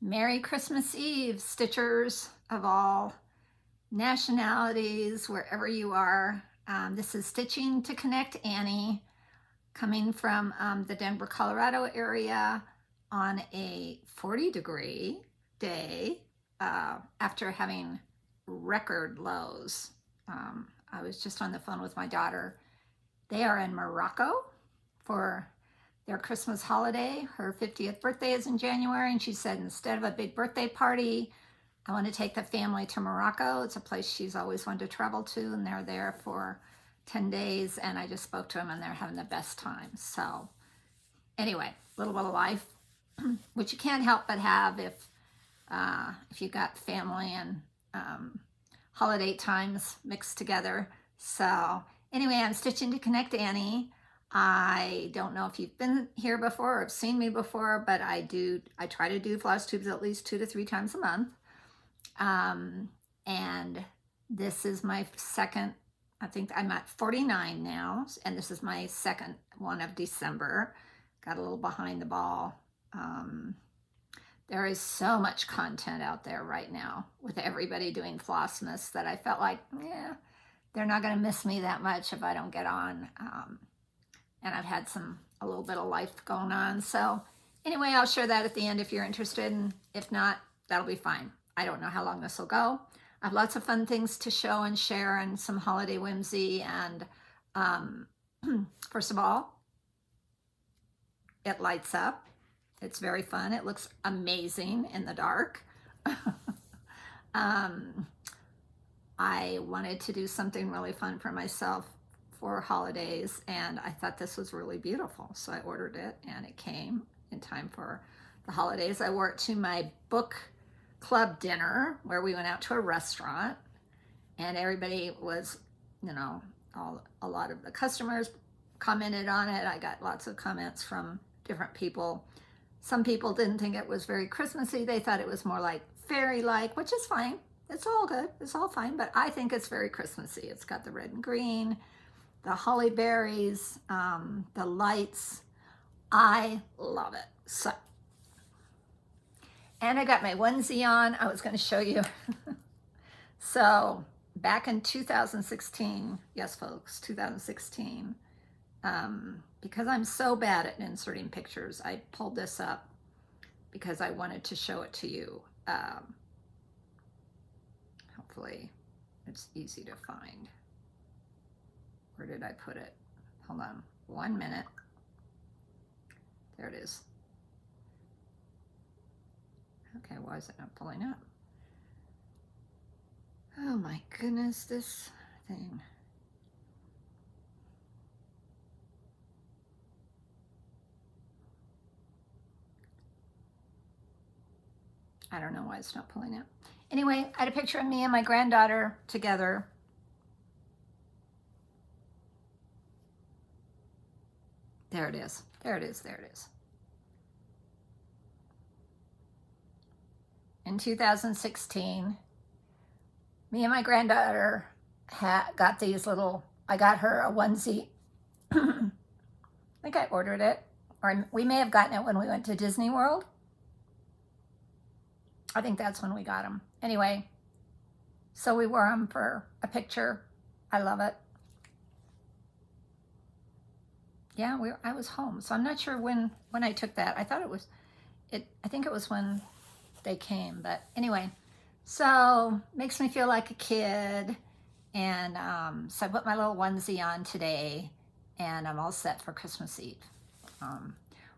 Merry Christmas Eve, Stitchers of all nationalities, wherever you are. This is Stitching to Connect Annie, coming from the Denver, Colorado area on a 40-degree day after having record lows. I was just on the phone with my daughter. They are in Morocco for their Christmas holiday. Her 50th birthday is in January, and she said instead of a big birthday party, I want to take the family to Morocco. It's a place she's always wanted to travel to, and they're there for 10 days, and I just spoke to them, and they're having the best time. So anyway, a little bit of life, which you can't help but have if you got family and holiday times mixed together. So anyway, I'm Stitching to Connect Annie. I don't know if you've been here before or have seen me before, but I try to do floss tubes at least 2 to 3 times a month. And this is my second, I think I'm at 49 now, and this is my second one of December. Got a little behind the ball. There is so much content out there right now with everybody doing Flossmas that I felt like, yeah, they're not going to miss me that much if I don't get on. And I've had a little bit of life going on. So anyway, I'll share that at the end if you're interested, and if not, that'll be fine. I don't know how long this will go. I have lots of fun things to show and share and some holiday whimsy. And first of all, it lights up. It's very fun. It looks amazing in the dark. I wanted to do something really fun for myself for holidays, and I thought this was really beautiful. So I ordered it, and it came in time for the holidays. I wore it to my book club dinner where we went out to a restaurant, and everybody was, a lot of the customers commented on it. I got lots of comments from different people. Some people didn't think it was very Christmassy. They thought it was more like fairy-like, which is fine. It's all good. It's all fine, but I think it's very Christmassy. It's got the red and green, the holly berries, the lights. I love it. So, and I got my onesie on. I was going to show you. So back in 2016, yes, folks, 2016, because I'm so bad at inserting pictures, I pulled this up because I wanted to show it to you. Hopefully it's easy to find. Where did I put it? Hold on 1 minute. There it is. Okay, why is it not pulling up? Oh my goodness, this thing. I don't know why it's not pulling up. Anyway, I had a picture of me and my granddaughter together. There it is. There it is. There it is. In 2016, me and my granddaughter got these little, I got her a onesie. I think I ordered it, or we may have gotten it when we went to Disney World. I think that's when we got them. Anyway, so we wore them for a picture. I love it. Yeah, I was home, so I'm not sure when I took that. I thought it was, I think it was when they came, but anyway, so makes me feel like a kid. And so I put my little onesie on today, and I'm all set for Christmas Eve.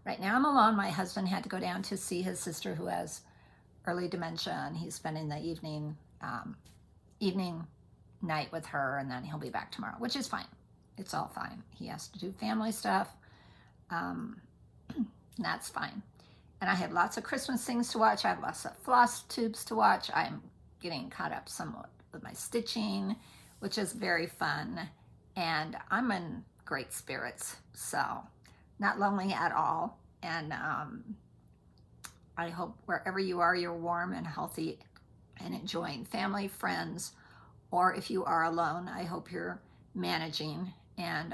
Right now I'm alone. My husband had to go down to see his sister who has early dementia, and he's spending the evening night with her, and then he'll be back tomorrow, which is fine. It's all fine. He has to do family stuff. That's fine. And I have lots of Christmas things to watch. I have lots of floss tubes to watch. I'm getting caught up somewhat with my stitching, which is very fun. And I'm in great spirits, so not lonely at all. And I hope wherever you are, you're warm and healthy and enjoying family, friends, or if you are alone, I hope you're managing, and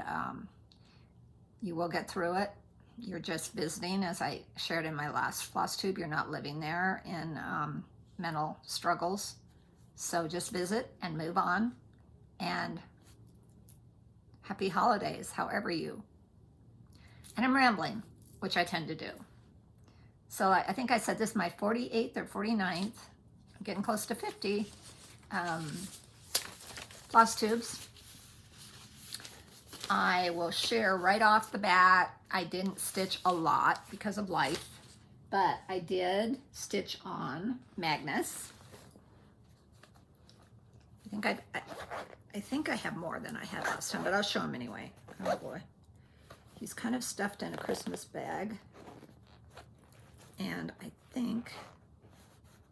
you will get through it. you're just visiting, as I shared in my last Flosstube, you're not living there in mental struggles. So just visit and move on, and happy holidays, however you. And I'm rambling, which I tend to do. So I think I said this is my 48th or 49th. I'm getting close to 50. Flosstubes. I will share right off the bat, I didn't stitch a lot because of life, but I did stitch on Magnus. I think I have more than I had last time, but I'll show him anyway. Oh boy. He's kind of stuffed in a Christmas bag. And I think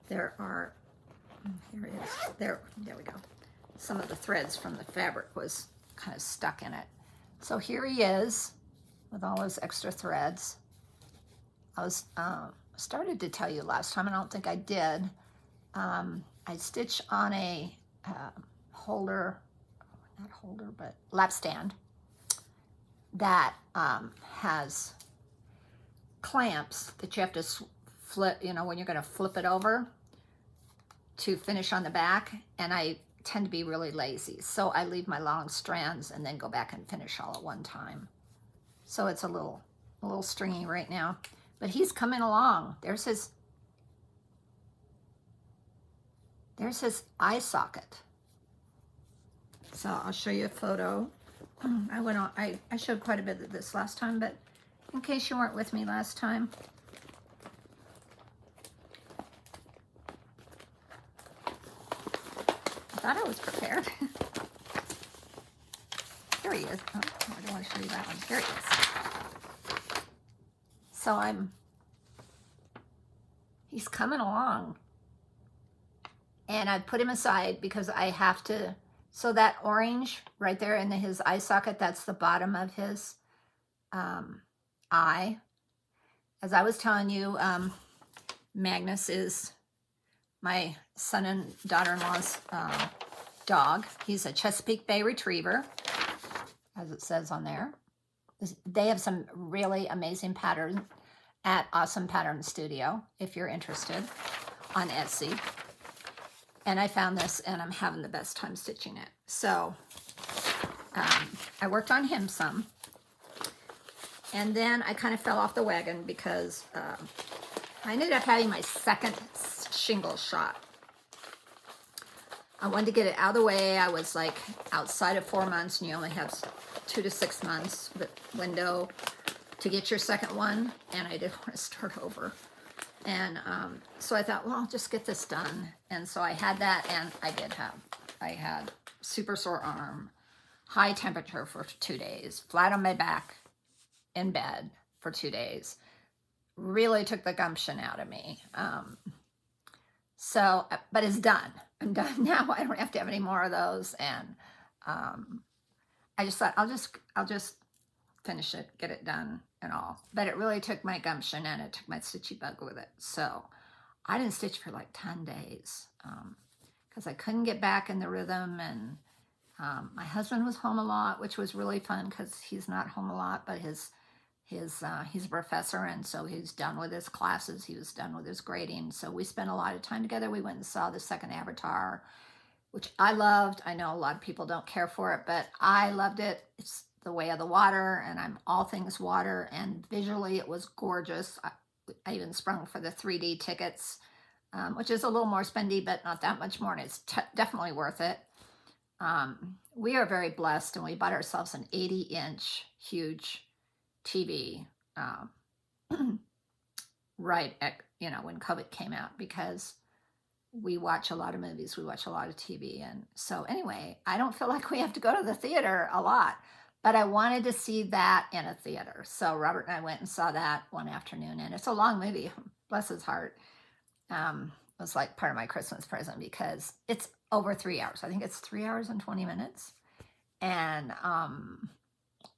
there are, here it is. There we go. Some of the threads from the fabric was kind of stuck in it. So here he is with all his extra threads. I was started to tell you last time, and I don't think I did. I stitched on a holder, not holder, but lap stand that has clamps that you have to flip, you know, when you're going to flip it over to finish on the back. And I tend to be really lazy, so I leave my long strands and then go back and finish all at one time. So it's a little stringy right now, but he's coming along. There's his eye socket. So I'll show you a photo. I showed quite a bit of this last time, but in case you weren't with me last time. I thought I was prepared. Here he is. Oh, I don't want to show you that one. Here he is. So he's coming along. And I put him aside because I have to, so that orange right there in his eye socket, that's the bottom of his eye. As I was telling you, Magnus is my son and daughter-in-law's dog. He's a Chesapeake Bay Retriever, as it says on there. They have some really amazing patterns at Awesome Pattern Studio, if you're interested, on Etsy. And I found this, and I'm having the best time stitching it. So I worked on him some. And then I kind of fell off the wagon because I ended up having my second shingle shot. I wanted to get it out of the way. I was like outside of 4 months, and you only have 2 to 6 months window to get your second one, and I didn't want to start over. And so I thought, well, I'll just get this done. And so I had that, and I had super sore arm, high temperature for 2 days, flat on my back in bed for 2 days. Really took the gumption out of me. So, but it's done. I'm done now. I don't have to have any more of those. And I just thought, I'll just finish it, get it done and all. But it really took my gumption, and it took my stitchy bug with it. So I didn't stitch for like 10 days because I couldn't get back in the rhythm. And my husband was home a lot, which was really fun because he's not home a lot, but he's a professor, and so he's done with his classes. He was done with his grading. So we spent a lot of time together. We went and saw the second Avatar, which I loved. I know a lot of people don't care for it, but I loved it. It's the way of the water, and I'm all things water, and visually it was gorgeous. I even sprung for the 3D tickets, which is a little more spendy, but not that much more, and it's definitely worth it. We are very blessed, and we bought ourselves an 80-inch huge TV right at, when COVID came out, because we watch a lot of movies, we watch a lot of TV. And so anyway, I don't feel like we have to go to the theater a lot, but I wanted to see that in a theater. So Robert and I went and saw that one afternoon, and it's a long movie, bless his heart. It was like part of my Christmas present because it's over 3 hours. I think it's 3 hours and 20 minutes. And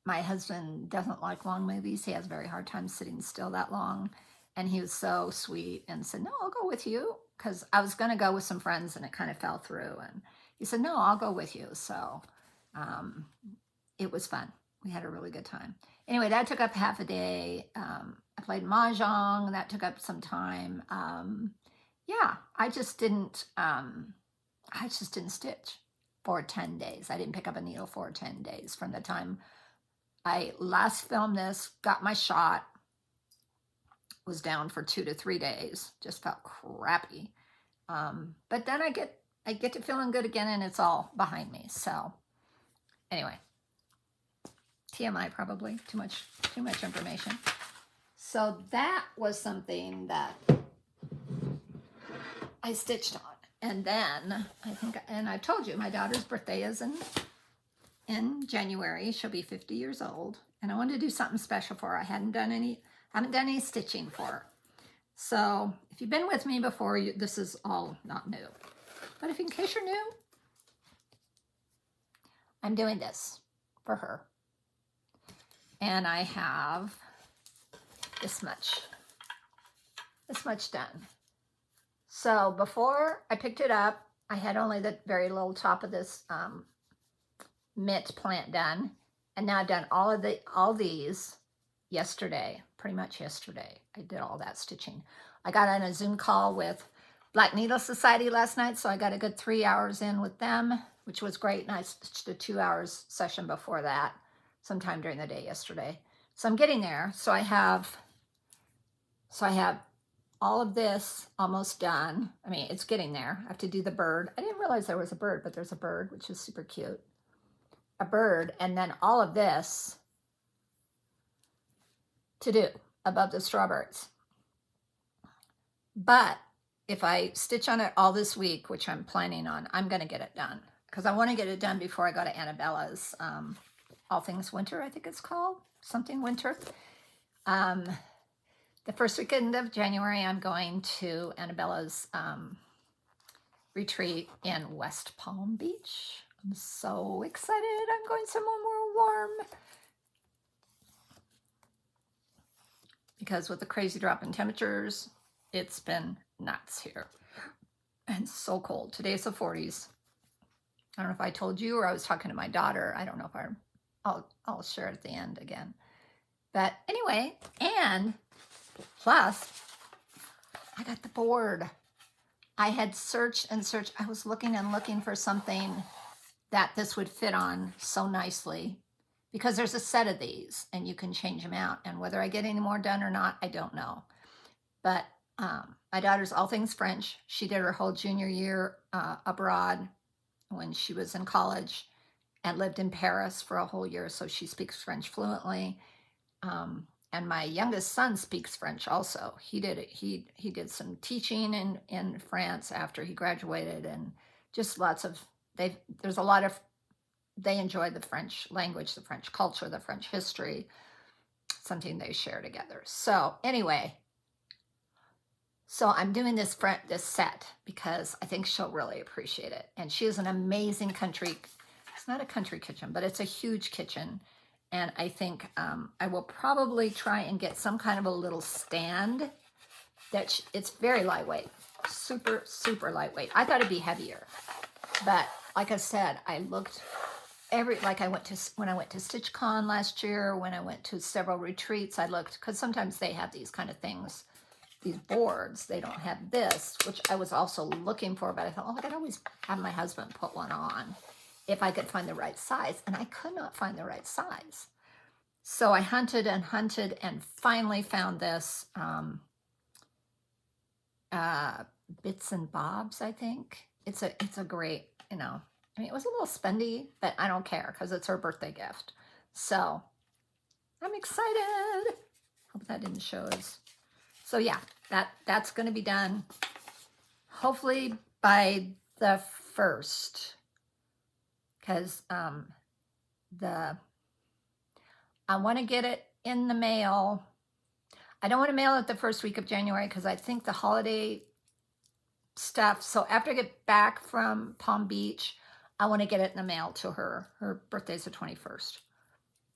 my husband doesn't like long movies. He has a very hard time sitting still that long. And he was so sweet and said, no, I'll go with you. Because I was going to go with some friends, and it kind of fell through. And he said, no, I'll go with you. So it was fun. We had a really good time. Anyway, that took up half a day. I played mahjong. That took up some time. Yeah, I just didn't stitch for 10 days. I didn't pick up a needle for 10 days from the time I last filmed this, got my shot, was down for 2 to 3 days, just felt crappy. But then I get to feeling good again, and it's all behind me. So anyway, TMI probably, too much information. So that was something that I stitched on. And then I told you my daughter's birthday is in January. She'll be 50 years old, and I wanted to do something special for her. I haven't done any stitching for her. So if you've been with me before, this is all not new. But in case you're new, I'm doing this for her. And I have this much done. So before I picked it up, I had only the very little top of this mint plant done. And now I've done all these yesterday, pretty much yesterday. I did all that stitching. I got on a Zoom call with Black Needle Society last night, so I got a good 3 hours in with them, which was great. And I stitched a 2 hours session before that, sometime during the day yesterday. So I'm getting there. So I have all of this almost done. I mean, it's getting there. I have to do the bird. I didn't realize there was a bird, but there's a bird, which is super cute. A bird, and then all of this to do above the strawberries. But if I stitch on it all this week, which I'm planning on, I'm going to get it done. Because I want to get it done before I go to Annabella's All Things Winter, I think it's called. Something Winter. The first weekend of January, I'm going to Annabella's retreat in West Palm Beach. I'm so excited. I'm going somewhere more warm. Because with the crazy drop in temperatures, it's been nuts here. And so cold. Today's the 40s. I don't know if I told you or I was talking to my daughter. I don't know if I'll share it at the end again. But anyway, and plus, I got the board. I had searched and searched. I was looking and looking for something that this would fit on so nicely, because there's a set of these and you can change them out. And whether I get any more done or not, I don't know. But my daughter's all things French. She did her whole junior year abroad when she was in college and lived in Paris for a whole year. So she speaks French fluently. And my youngest son speaks French also. He did some teaching in France after he graduated, and just there's a lot of, they enjoy the French language, the French culture, the French history, something they share together. So anyway, so I'm doing this set because I think she'll really appreciate it. And she is an amazing it's not a country kitchen, but it's a huge kitchen. And I think I will probably try and get some kind of a little stand it's very lightweight, super, super lightweight. I thought it'd be heavier, but like I said, I looked when I went to StitchCon last year, when I went to several retreats, I looked, because sometimes they have these kind of things, these boards. They don't have this, which I was also looking for, but I thought, I could always have my husband put one on if I could find the right size, and I could not find the right size. So I hunted and hunted and finally found this Bits and Bobs, I think. It's a great, I mean, it was a little spendy, but I don't care because it's her birthday gift. So I'm excited. Hope that didn't show us. So yeah, that's going to be done hopefully by the 1st, because I want to get it in the mail. I don't want to mail it the first week of January because I think the holiday stuff. So after I get back from Palm Beach, I want to get it in the mail to her. Her birthday's the 21st.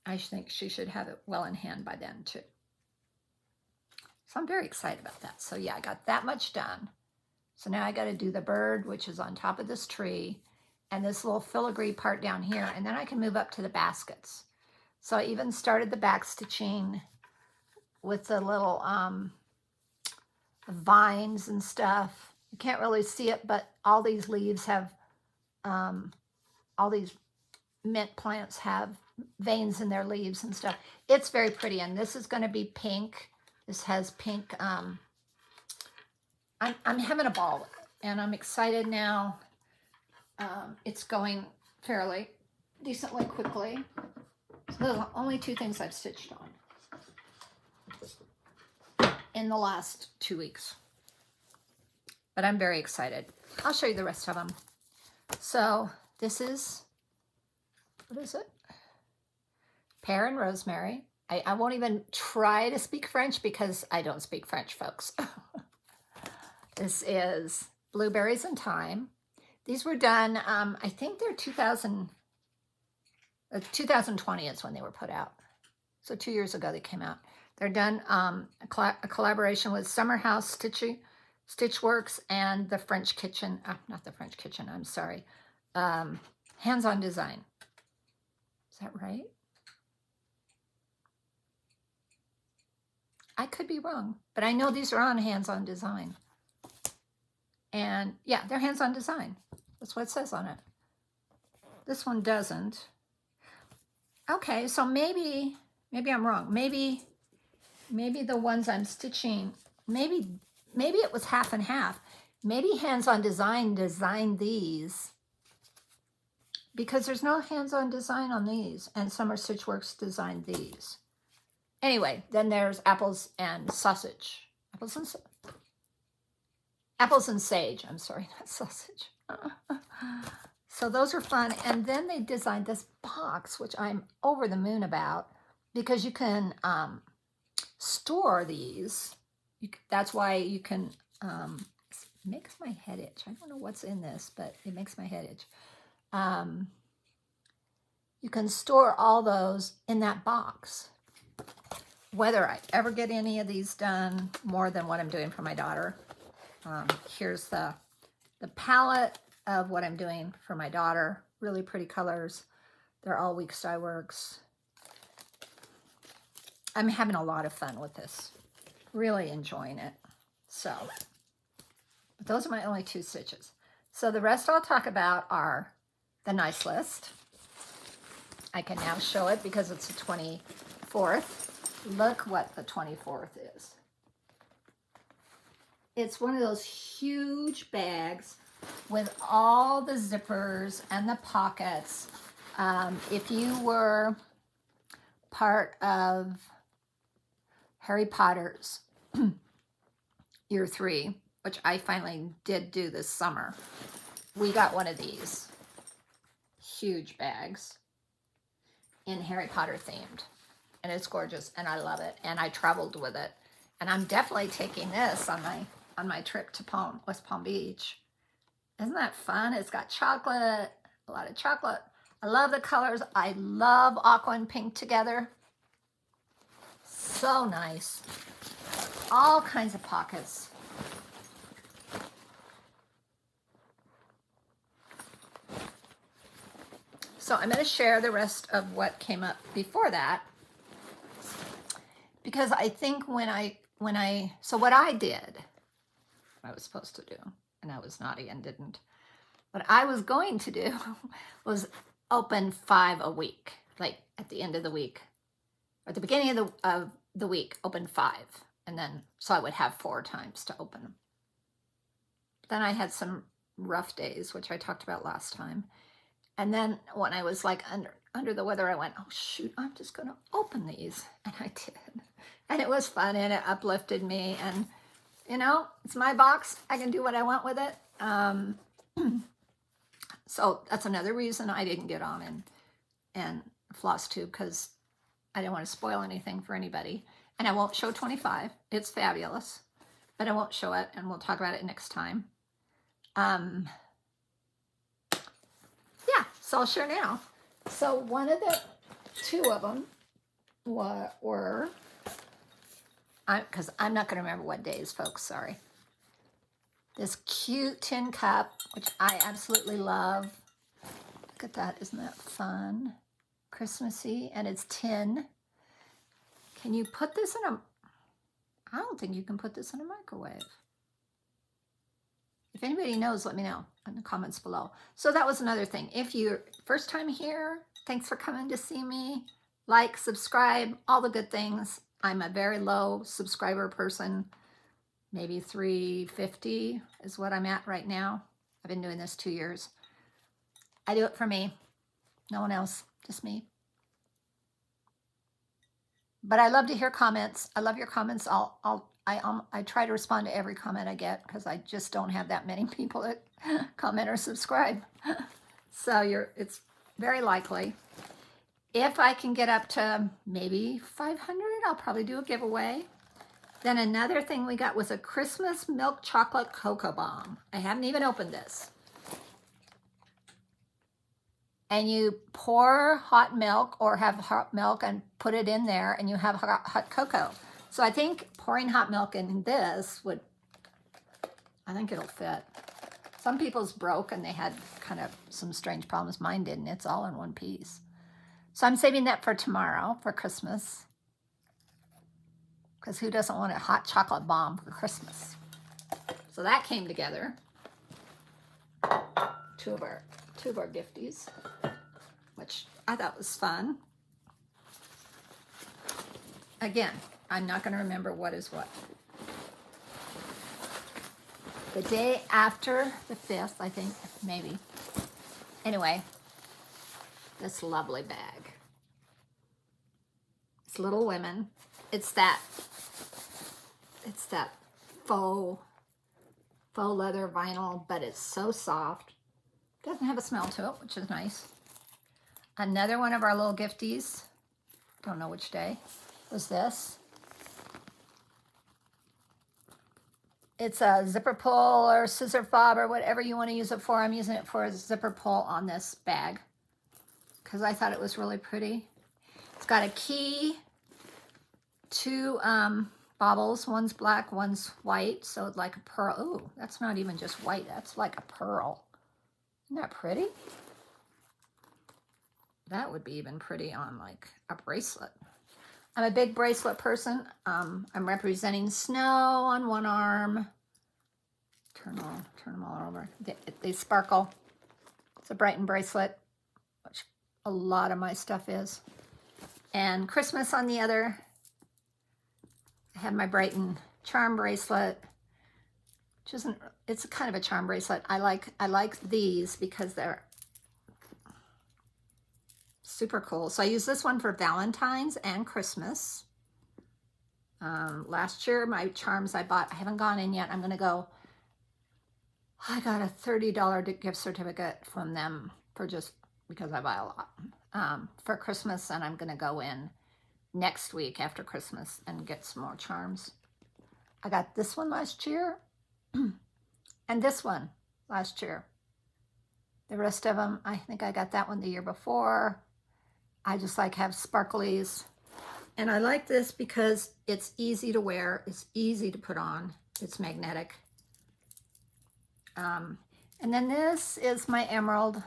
I think she should have it well in hand by then too. So I'm very excited about that. So yeah, I got that much done. So now I got to do the bird, which is on top of this tree, and this little filigree part down here, and then I can move up to the baskets. So I even started the back stitching with the little vines and stuff. You can't really see it, but all these leaves have, all these mint plants have veins in their leaves and stuff. It's very pretty, and this is going to be pink. This has pink. I'm having a ball with it, and I'm excited now. It's going fairly decently quickly. So those are only 2 things I've stitched on in the last 2 weeks. But I'm very excited. I'll show you the rest of them. So this is, what is it? Pear and rosemary. I won't even try to speak French because I don't speak French, folks. This is blueberries and thyme. These were done, I think they're 2020 is when they were put out. So 2 years ago they came out. They're done a collaboration with Summer House Stitchworks and the French Kitchen. Not the French Kitchen, I'm sorry. Hands On Design. Is that right? I could be wrong, but I know these are on Hands On Design. And yeah, they're Hands On Design. That's what it says on it. This one doesn't. Okay, so maybe I'm wrong. Maybe the ones I'm stitching, maybe it was half and half. Maybe Hands On Design designed these because there's no Hands On Design on these, and Summer Stitchworks designed these. Anyway, then there's apples and sausage. Apples and sage. I'm sorry, not sausage. So those are fun. And then they designed this box, which I'm over the moon about, because you can store these. That's why you can, it makes my head itch. I don't know what's in this, but it makes my head itch. You can store all those in that box. Whether I ever get any of these done more than what I'm doing for my daughter. Here's the palette of what I'm doing for my daughter. Really pretty colors. They're all Week Stye Works. I'm having a lot of fun with this. Really enjoying it. So, but those are my only 2 stitches. So the rest I'll talk about are the nice list. I can now show it because it's the 24th. Look what the 24th is. It's one of those huge bags with all the zippers and the pockets. If you were part of Harry Potter's Year 3, which I finally did do this summer, we got one of these huge bags in Harry Potter themed. And it's gorgeous, and I love it, and I traveled with it. And I'm definitely taking this on my trip to West Palm Beach. Isn't that fun? It's got chocolate, a lot of chocolate. I love the colors. I love aqua and pink together. So nice. All kinds of pockets. So I'm going to share the rest of what came up before that. Because I think so what I did, I was supposed to do, and I was naughty and didn't. What I was going to do was open 5 a week, like at the end of the week, at the beginning of the week, open 5, and then so I would have 4 times to open them. Then I had some rough days, which I talked about last time, and then when I was like under the weather, I went, oh shoot, I'm just going to open these, and I did. And it was fun, and it uplifted me, and you know, it's my box. I can do what I want with it. So that's another reason I didn't get on and Flosstube, because I didn't want to spoil anything for anybody. And I won't show 25. It's fabulous, but I won't show it, and we'll talk about it next time. Yeah, so I'll share now. So one of the 2 of them were because I'm not going to remember what days, folks, sorry. This cute tin cup, which I absolutely love. Look at that, isn't that fun? Christmassy, and it's tin. Can you put this in a, I don't think you can put this in a microwave. If anybody knows, let me know in the comments below. So that was another thing. If you're first time here, thanks for coming to see me. Like, subscribe, all the good things. I'm a very low subscriber person. Maybe 350 is what I'm at right now. I've been doing this 2 years. I do it for me. No one else, just me. But I love to hear comments. I love your comments. I try to respond to every comment I get because I just don't have that many people that comment or subscribe. So it's very likely. If I can get up to maybe 500, I'll probably do a giveaway. Then another thing we got was a Christmas milk chocolate cocoa bomb. I haven't even opened this. And you pour hot milk or have hot milk and put it in there and you have hot cocoa. So I think pouring hot milk in this would, I think it'll fit. Some people's broke and they had kind of some strange problems. Mine didn't. It's all in one piece. So I'm saving that for tomorrow for Christmas. Because who doesn't want a hot chocolate bomb for Christmas? So that came together. Two of our gifties, which I thought was fun. Again, I'm not going to remember what is what. The day after the 5th, I think, maybe. Anyway, this lovely bag. It's Little Women. It's that faux leather vinyl, but it's so soft. Doesn't have a smell to it, which is nice. Another one of our little gifties, don't know which day, was this. It's a zipper pull or scissor fob or whatever you want to use it for. I'm using it for a zipper pull on this bag because I thought it was really pretty. It's got a key, 2 baubles. One's black, one's white, so it's like a pearl. Ooh, that's not even just white. That's like a pearl. Isn't that pretty? That would be even pretty on like a bracelet. I'm a big bracelet person. I'm representing snow on one arm. Turn them all over. They sparkle. It's a Brighton bracelet, which a lot of my stuff is. And Christmas on the other. I have my Brighton charm bracelet, which isn't, it's kind of a charm bracelet. I like these because they're super cool. So I use this one for Valentine's and Christmas. Last year, my charms I bought, I haven't gone in yet. I'm going to go, I got a $30 gift certificate from them for just because I buy a lot for Christmas. And I'm going to go in next week after Christmas and get some more charms. I got this one last year and this one last year. The rest of them, I think I got that one the year before. I just like have sparklies. And I like this because it's easy to wear. It's easy to put on. It's magnetic. And then this is my emerald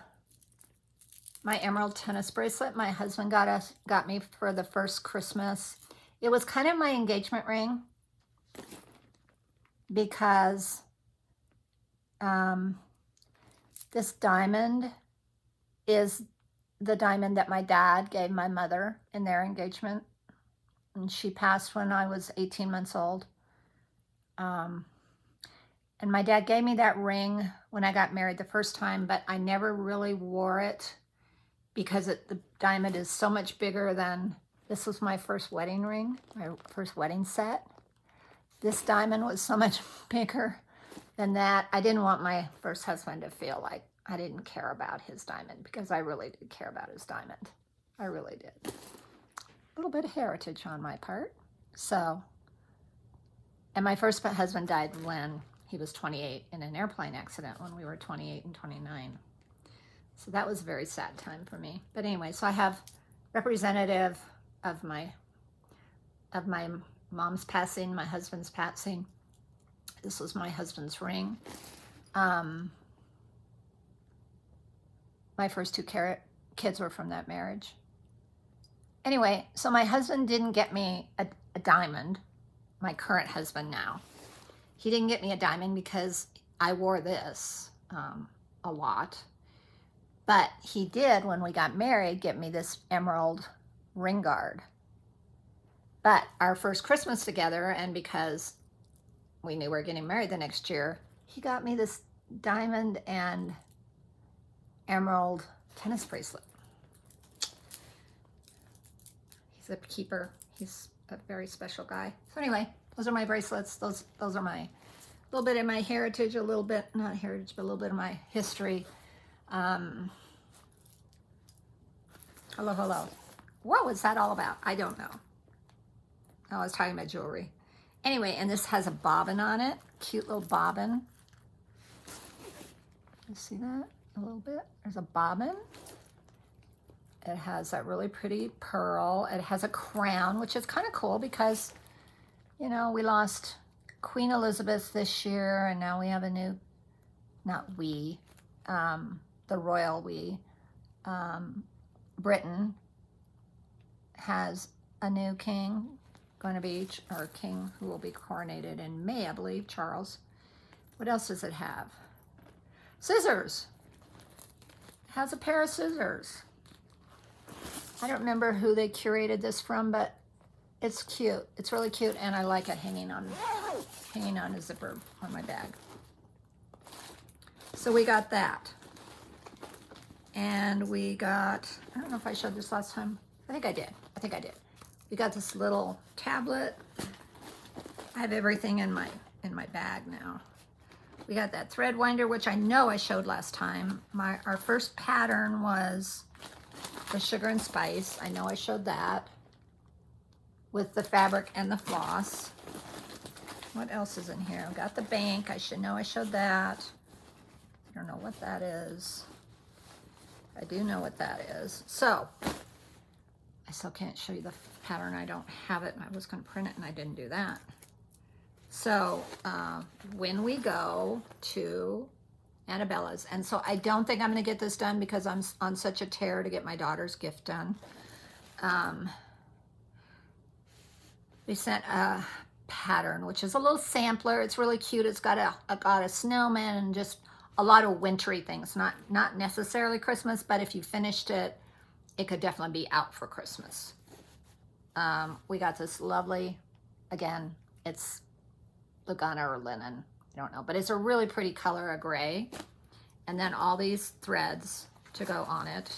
tennis bracelet my husband got me for the first Christmas. It was kind of my engagement ring because this diamond is the diamond that my dad gave my mother in their engagement. And she passed when I was 18 months old. And my dad gave me that ring when I got married the first time, but I never really wore it because the diamond is so much bigger than, this was my first wedding ring, my first wedding set. This diamond was so much bigger than that. I didn't want my first husband to feel like I didn't care about his diamond because I really did care about his diamond. I really did. A little bit of heritage on my part. So, and my first husband died when he was 28 in an airplane accident when we were 28 and 29. So that was a very sad time for me. But anyway, so I have representative of my mom's passing, my husband's passing. This was my husband's ring. My first 2 kids were from that marriage. Anyway, so my husband didn't get me a diamond, my current husband now. He didn't get me a diamond because I wore this a lot. But he did, when we got married, get me this emerald ring guard. But our first Christmas together, and because we knew we were getting married the next year, he got me this diamond and emerald tennis bracelet. He's a keeper. He's a very special guy. So anyway, those are my bracelets. Those are my, little bit of my heritage, a little bit, not heritage, but a little bit of my history. Hello, hello. What was that all about? I don't know. Oh, I was talking about jewelry. Anyway, and this has a bobbin on it. Cute little bobbin. You see that a little bit? There's a bobbin. It has that really pretty pearl. It has a crown, which is kind of cool because, you know, we lost Queen Elizabeth this year, and now we have a new, not we, the royal we, Britain has a new king, going to be, or king who will be coronated in May, I believe, Charles. What else does it have? Scissors. It has a pair of scissors. I don't remember who they curated this from, but it's cute. It's really cute, and I like it hanging on a zipper on my bag. So we got that. And we got, I don't know if I showed this last time. I think I did. We got this little tablet. I have everything in my bag now. We got that thread winder, which I know I showed last time. Our first pattern was the sugar and spice. I know I showed that with the fabric and the floss. What else is in here? I've got the bank. I should know I showed that. I don't know what that is. I do know what that is. So, I still can't show you the pattern. I don't have it, and I was going to print it, and I didn't do that. So, when we go to Annabella's, and so I don't think I'm going to get this done because I'm on such a tear to get my daughter's gift done. They sent a pattern, which is a little sampler. It's really cute. It's got a snowman and just a lot of wintry things, not necessarily Christmas, but if you finished it, it could definitely be out for Christmas. We got this lovely, again, it's Lugana or linen, I don't know, but it's a really pretty color of gray. And then all these threads to go on it.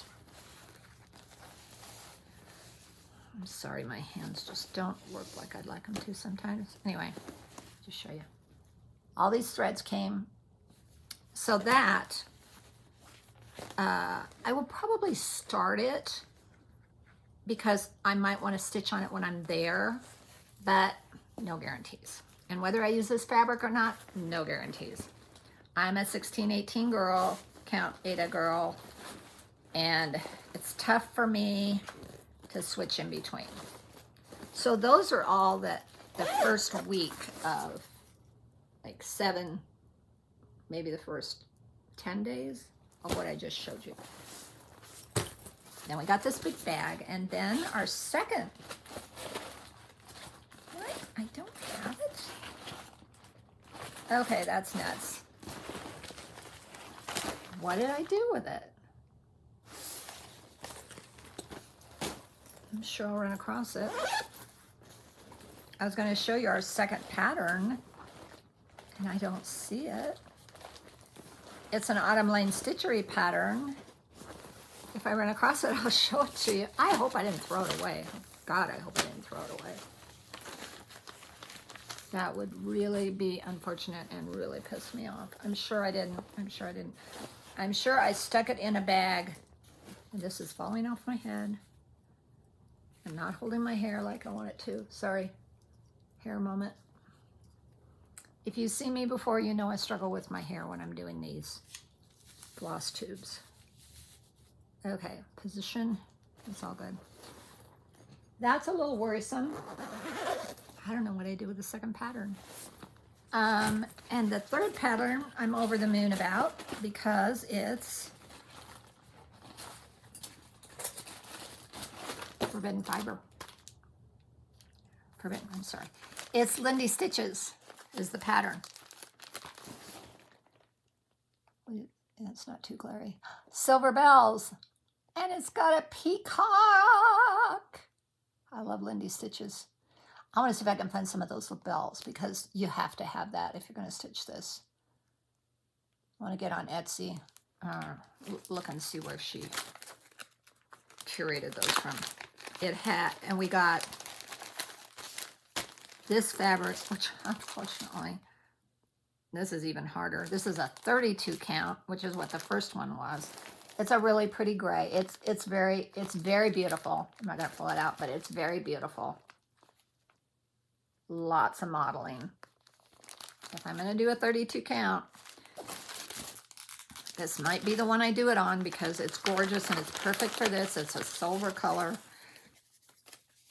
I'm sorry, my hands just don't work like I'd like them to sometimes. Anyway, just show you. All these threads came. So that, I will probably start it because I might want to stitch on it when I'm there, but no guarantees. And whether I use this fabric or not, no guarantees. I'm a 16-18 girl, count Ada girl, and it's tough for me to switch in between. So those are all the first week of like 7, maybe the first 10 days of what I just showed you. Then we got this big bag, and then our second, what? I don't have it? Okay, that's nuts. What did I do with it? I'm sure I'll run across it. I was going to show you our second pattern, and I don't see it. It's an Autumn Lane Stitchery pattern. If I run across it, I'll show it to you. I hope I didn't throw it away. God, I hope I didn't throw it away. That would really be unfortunate and really piss me off. I'm sure I didn't. I'm sure I stuck it in a bag. And this is falling off my head. I'm not holding my hair like I want it to. Sorry. Hair moment. If you see me before, you know I struggle with my hair when I'm doing these floss tubes. Okay, position. It's all good. That's a little worrisome. I don't know what I do with the second pattern. And the third pattern I'm over the moon about because it's Forbidden Fiber. Forbidden, I'm sorry. It's Lindy Stitches is the pattern. It's not too glary. Silver Bells. And it's got a peacock. I love Lindy Stitches. I want to see if I can find some of those bells because you have to have that if you're going to stitch this. I want to get on Etsy. Look and see where she curated those from. It had, and we got this fabric, which unfortunately, this is even harder. This is a 32 count, which is what the first one was. It's a really pretty gray. It's very beautiful. I'm not gonna pull it out, but it's very beautiful. Lots of modeling. If I'm gonna do a 32 count, this might be the one I do it on because it's gorgeous and it's perfect for this. It's a silver color.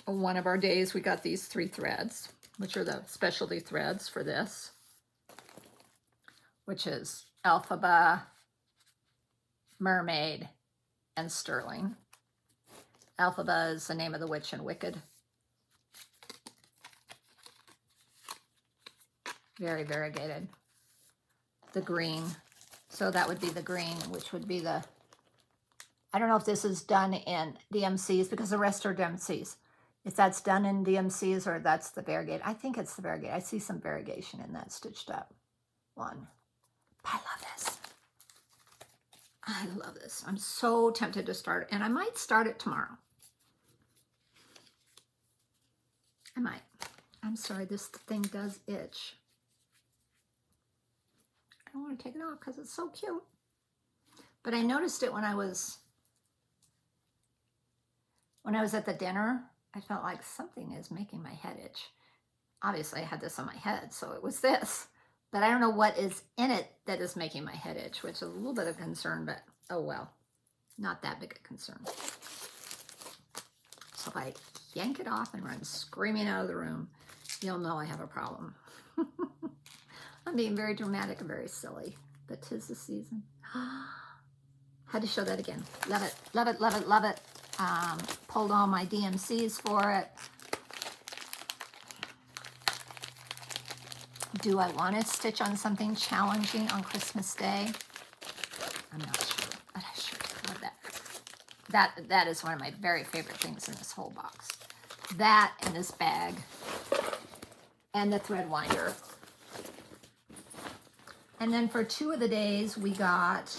One of our days we got these 3 threads, which are the specialty threads for this, which is Elphaba, Mermaid, and Sterling. Elphaba is the name of the witch in Wicked. Very variegated. The green. So that would be the green, which would be the, I don't know if this is done in DMCs because the rest are DMCs. If that's done in DMCs or that's the variegated. I think it's the variegated. I see some variegation in that stitched up one. I love this. I love this. I'm so tempted to start it, and I might start it tomorrow. I might. I'm sorry, this thing does itch. I don't want to take it off because it's so cute. But I noticed it when I was at the dinner. I felt like something is making my head itch. Obviously, I had this on my head, so it was this. But I don't know what is in it that is making my head itch, which is a little bit of concern, but oh well. Not that big a concern. So if I yank it off and run screaming out of the room, you'll know I have a problem. I'm being very dramatic and very silly, but 'tis the season. Had to show that again. Love it, love it, love it, love it. Pulled all my DMCs for it. Do I want to stitch on something challenging on Christmas Day? I'm not sure, but I sure love that. That is one of my very favorite things in this whole box. That and this bag and the thread winder. And then for 2 of the days we got,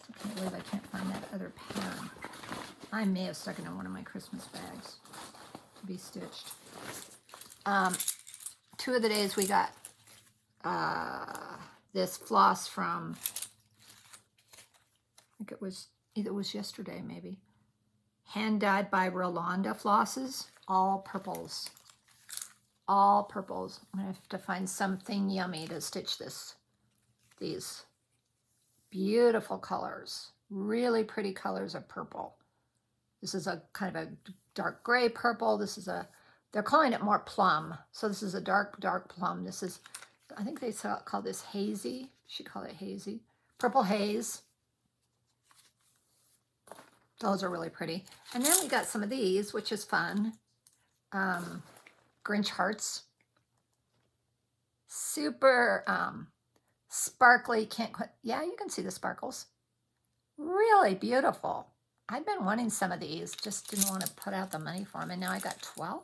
I can't believe I can't find that other pattern. I may have stuck it in one of my Christmas bags to be stitched. 2 of the days we got this floss from, I think it was, either it was yesterday maybe. Hand dyed by Rolanda flosses, all purples. All purples. I'm gonna have to find something yummy to stitch these beautiful colors, really pretty colors of purple. This is a kind of a dark gray purple. This is a, they're calling it more plum. So this is a dark plum. This is, I think they call this hazy. She called it hazy. Purple haze. Those are really pretty. And then we got some of these, which is fun. Grinch hearts. Super sparkly. Can't quite, yeah, you can see the sparkles. Really beautiful. I've been wanting some of these, just didn't want to put out the money for them. And now I got 12,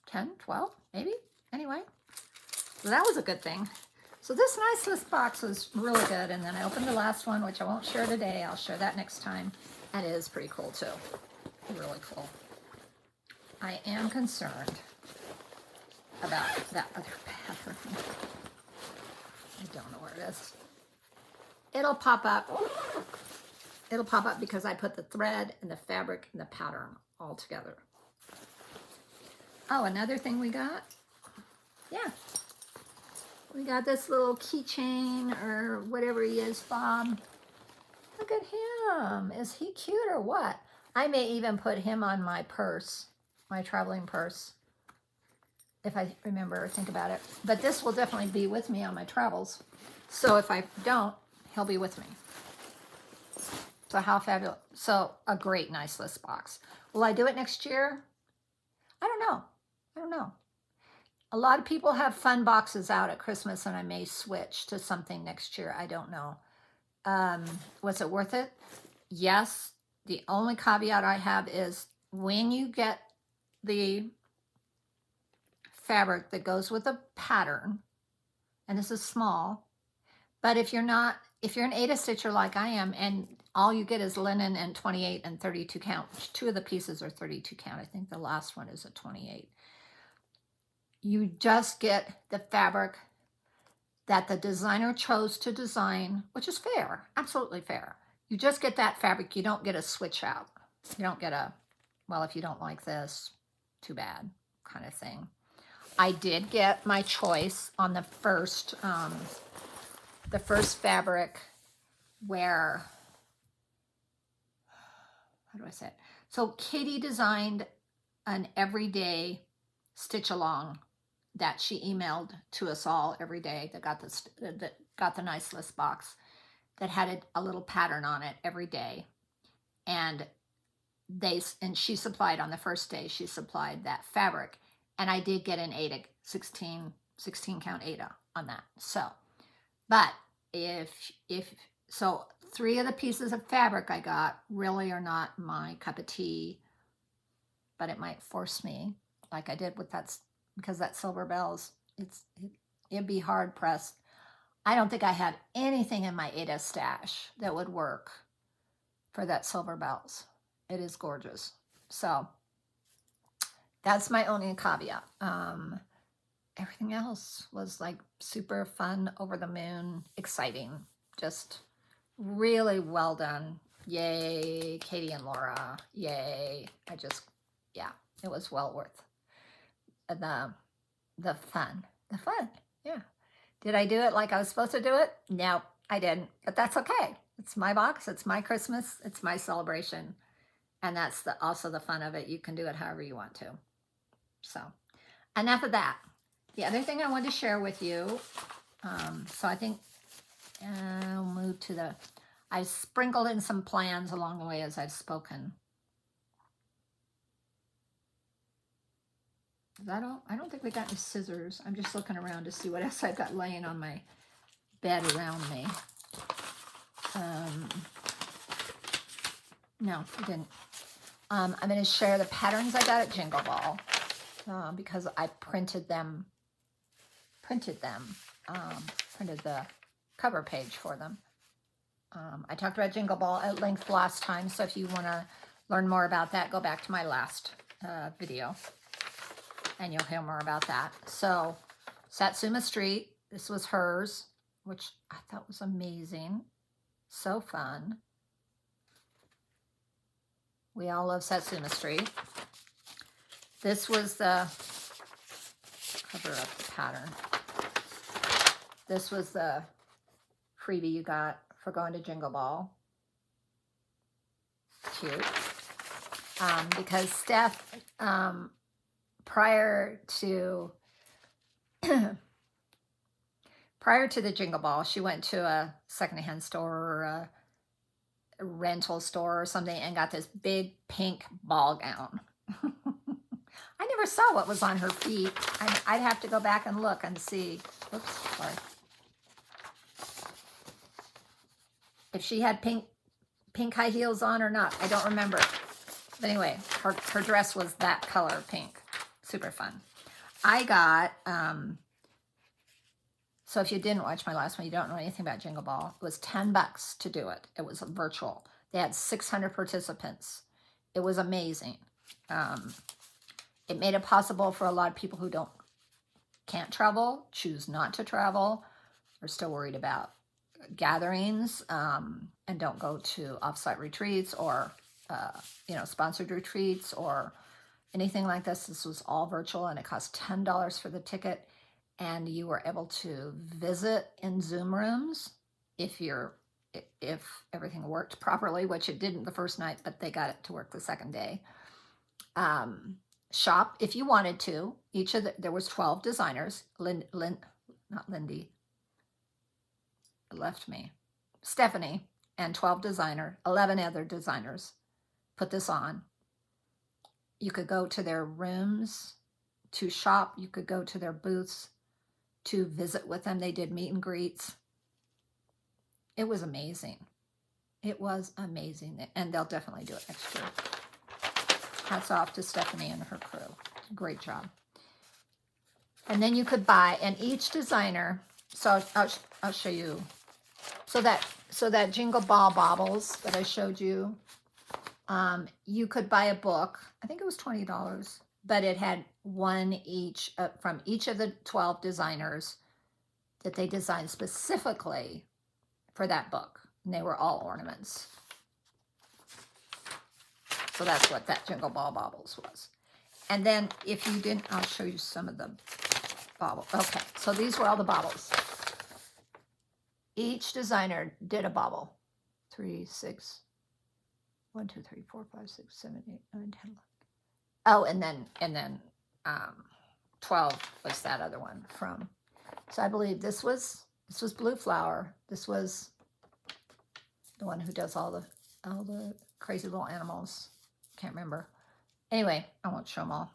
10, 12, maybe. Anyway, so that was a good thing. So this nice box was really good. And then I opened the last one, which I won't share today. I'll share that next time. That is pretty cool too. Really cool. I am concerned about that other pattern. I don't know where it is. It'll pop up. It'll pop up because I put the thread and the fabric and the pattern all together. Oh, another thing we got. Yeah. We got this little keychain or whatever he is, Bob. Look at him. Is he cute or what? I may even put him on my purse, my traveling purse, if I remember or think about it. But this will definitely be with me on my travels. So if I don't, he'll be with me. So how fabulous. So a great nice list box. Will I do it next year? I don't know. I don't know. A lot of people have fun boxes out at Christmas, and I may switch to something next year. I don't know. Was it worth it? Yes. The only caveat I have is when you get the fabric that goes with a pattern, and this is small, but if you're an Aida stitcher like I am, and all you get is linen and 28 and 32 count, two of the pieces are 32 count. I think the last one is a 28. You just get the fabric that the designer chose to design, which is fair, absolutely fair. You just get that fabric. You don't get a switch out. You don't get a, well, if you don't like this, too bad kind of thing. I did get my choice on the first fabric where, how do I say it? So Katie designed an everyday stitch along that she emailed to us all every day that got the nice list box that had a little pattern on it every day. And she supplied on the first day, she supplied that fabric. And I did get an Aida, 16 count Aida on that. So, but so 3 of the pieces of fabric I got really are not my cup of tea, but it might force me, like I did with that, because that Silver Bells, it'd be hard pressed. I don't think I have anything in my Aida stash that would work for that Silver Bells. It is gorgeous. So that's my only caveat. Everything else was like super fun, over the moon, exciting, just really well done. Yay, Katie and Laura. Yay. Yeah, it was well worth the fun. Yeah. Did I do it like I was supposed to do it? No, I didn't, but that's okay. It's my box. It's my Christmas. It's my celebration. And that's also the fun of it. You can do it however you want to. So enough of that. The other thing I wanted to share with you, so I think I'll move to I sprinkled in some plans along the way as I've spoken. I don't think we got any scissors. I'm just looking around to see what else I've got laying on my bed around me. No, I didn't. I'm going to share the patterns I got at Jingle Ball because I printed the cover page for them. I talked about Jingle Ball at length last time, so if you want to learn more about that, go back to my last video, and you'll hear more about that. So, Satsuma Street, this was hers, which I thought was amazing. So fun. We all love Satsuma Street. This was the, cover up the pattern. This was the freebie you got for going to Jingle Ball. Cute. Because Steph, prior to the Jingle Ball, she went to a secondhand store or a rental store or something and got this big pink ball gown. I never saw what was on her feet. I'd have to go back and look and see. Oops, sorry. If she had pink high heels on or not, I don't remember. But anyway, her dress was that color, pink. Super fun. I got, so if you didn't watch my last one, you don't know anything about Jingle Ball. It was $10 to do it. It was virtual. They had 600 participants. It was amazing. It made it possible for a lot of people who can't travel, choose not to travel, are still worried about gatherings, and don't go to offsite retreats or sponsored retreats or anything like this. This was all virtual, and it cost $10 for the ticket, and you were able to visit in Zoom rooms if everything worked properly, which it didn't the first night, but they got it to work the second day. Shop if you wanted to. There was 12 designers. Not Lindy, left me. Stephanie and 11 other designers put this on. You could go to their rooms to shop. You could go to their booths to visit with them. They did meet and greets. It was amazing. It was amazing. And they'll definitely do it next year. Hats off to Stephanie and her crew. Great job. And then you could buy, and each designer, so I'll show you. So that Jingle Ball Baubles that I showed you, you could buy a book. I think it was $20, but it had one each from each of the 12 designers that they designed specifically for that book. And they were all ornaments. So that's what that Jingle Ball Baubles was. And then if you didn't, I'll show you some of the baubles. Okay, so these were all the baubles. Each designer did a bauble. 3, 6, 1, 2, 3, 4, 5, 6, 7, 8, 9, 10, 11. Oh, and then 12 was that other one from. So I believe this was Blue Flower. This was the one who does all the crazy little animals. Can't remember. Anyway, I won't show them all.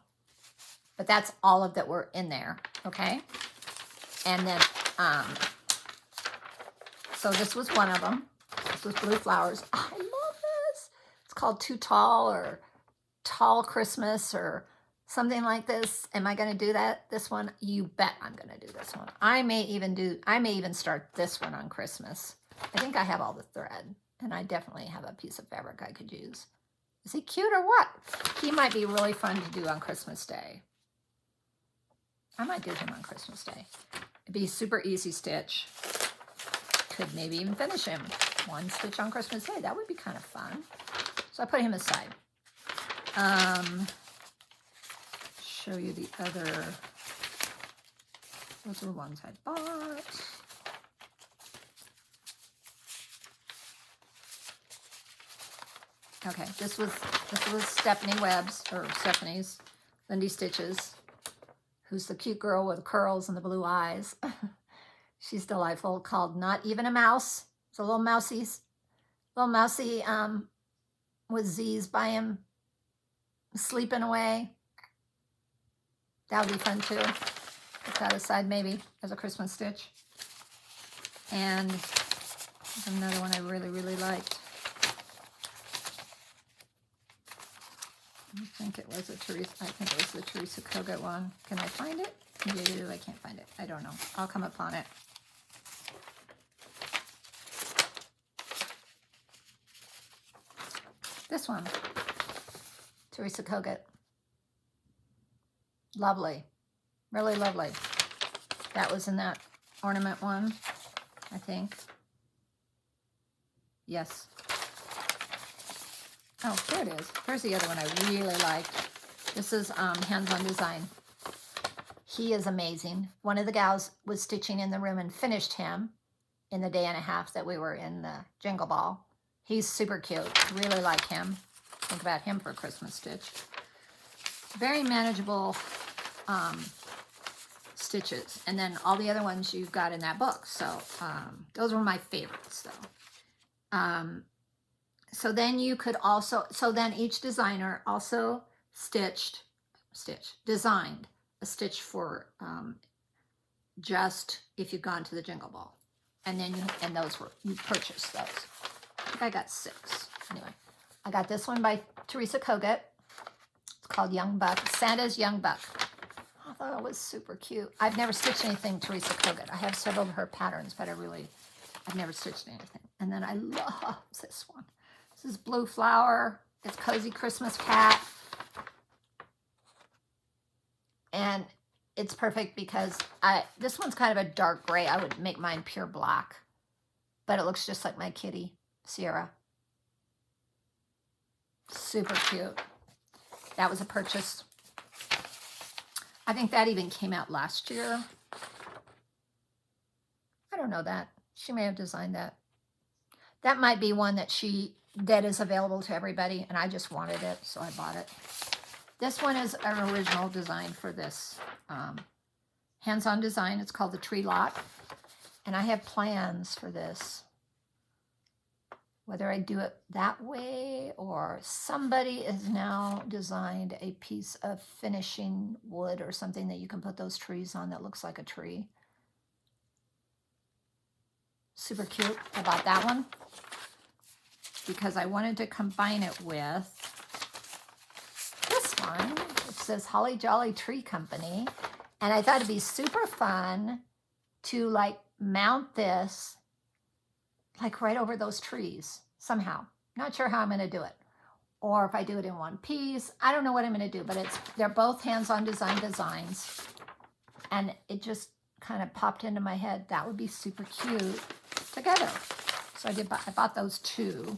But that's all of that were in there, okay? And then, so this was one of them. This was Blue Flowers. I love this. It's called Too Tall or Tall Christmas or something like this. Am I going to do that? This one? You bet I'm going to do this one. I may even start this one on Christmas. I think I have all the thread, and I definitely have a piece of fabric I could use. Is he cute or what? He might be really fun to do on Christmas Day. I might do him on Christmas Day. It'd be super easy stitch. Could maybe even finish him. One stitch on Christmas Day. That would be kind of fun. So I put him aside. Show you the other. Those were ones I bought. Okay, this was Stephanie Webb's, or Stephanie's, Lindy Stitches, who's the cute girl with the curls and the blue eyes. She's delightful, called Not Even a Mouse. It's a little mousy with Z's by him, sleeping away. That would be fun too. Put that aside maybe as a Christmas stitch. And there's another one I really, really liked. I think it was the Teresa Kogut one. Can I find it? No, I can't find it. I don't know. I'll come upon it. This one. Teresa Kogut. Lovely. Really lovely. That was in that ornament one, I think. Yes. Oh, here it is. Here's the other one I really liked. This is Hands On Design. He is amazing. One of the gals was stitching in the room and finished him in the day and a half that we were in the Jingle Ball. He's super cute. Really like him. Think about him for a Christmas stitch. Very manageable stitches. And then all the other ones you've got in that book. So those were my favorites though. So then you could also, so then each designer also designed a stitch for just if you've gone to the Jingle Ball. And then you purchased those. I think I got 6. Anyway, I got this one by Teresa Kogut. It's called Young Buck, Santa's Young Buck. I thought it was super cute. I've never stitched anything Teresa Kogut. I have several of her patterns, but I've never stitched anything. And then I love this one. This is Blue Flower. It's Cozy Christmas Cat. And it's perfect because this one's kind of a dark gray. I would make mine pure black. But it looks just like my kitty, Sierra. Super cute. That was a purchase. I think that even came out last year. I don't know that. She may have designed that. That might be one that is available to everybody, and I just wanted it, so I bought it. This one is an original design for this hands-on design. It's called the Tree Lot, and I have plans for this. whether I do it that way or somebody has now designed a piece of finishing wood or something that you can put those trees on that looks like a tree. Super cute. I bought that one because I wanted to combine it with this one. It says Holly Jolly Tree Company. And I thought it'd be super fun to like mount this like right over those trees somehow. Not sure how I'm going to do it. Or if I do it in one piece. I don't know what I'm going to do, but they're both hands-on design designs. And it just kind of popped into my head. That would be super cute together. So I bought those two.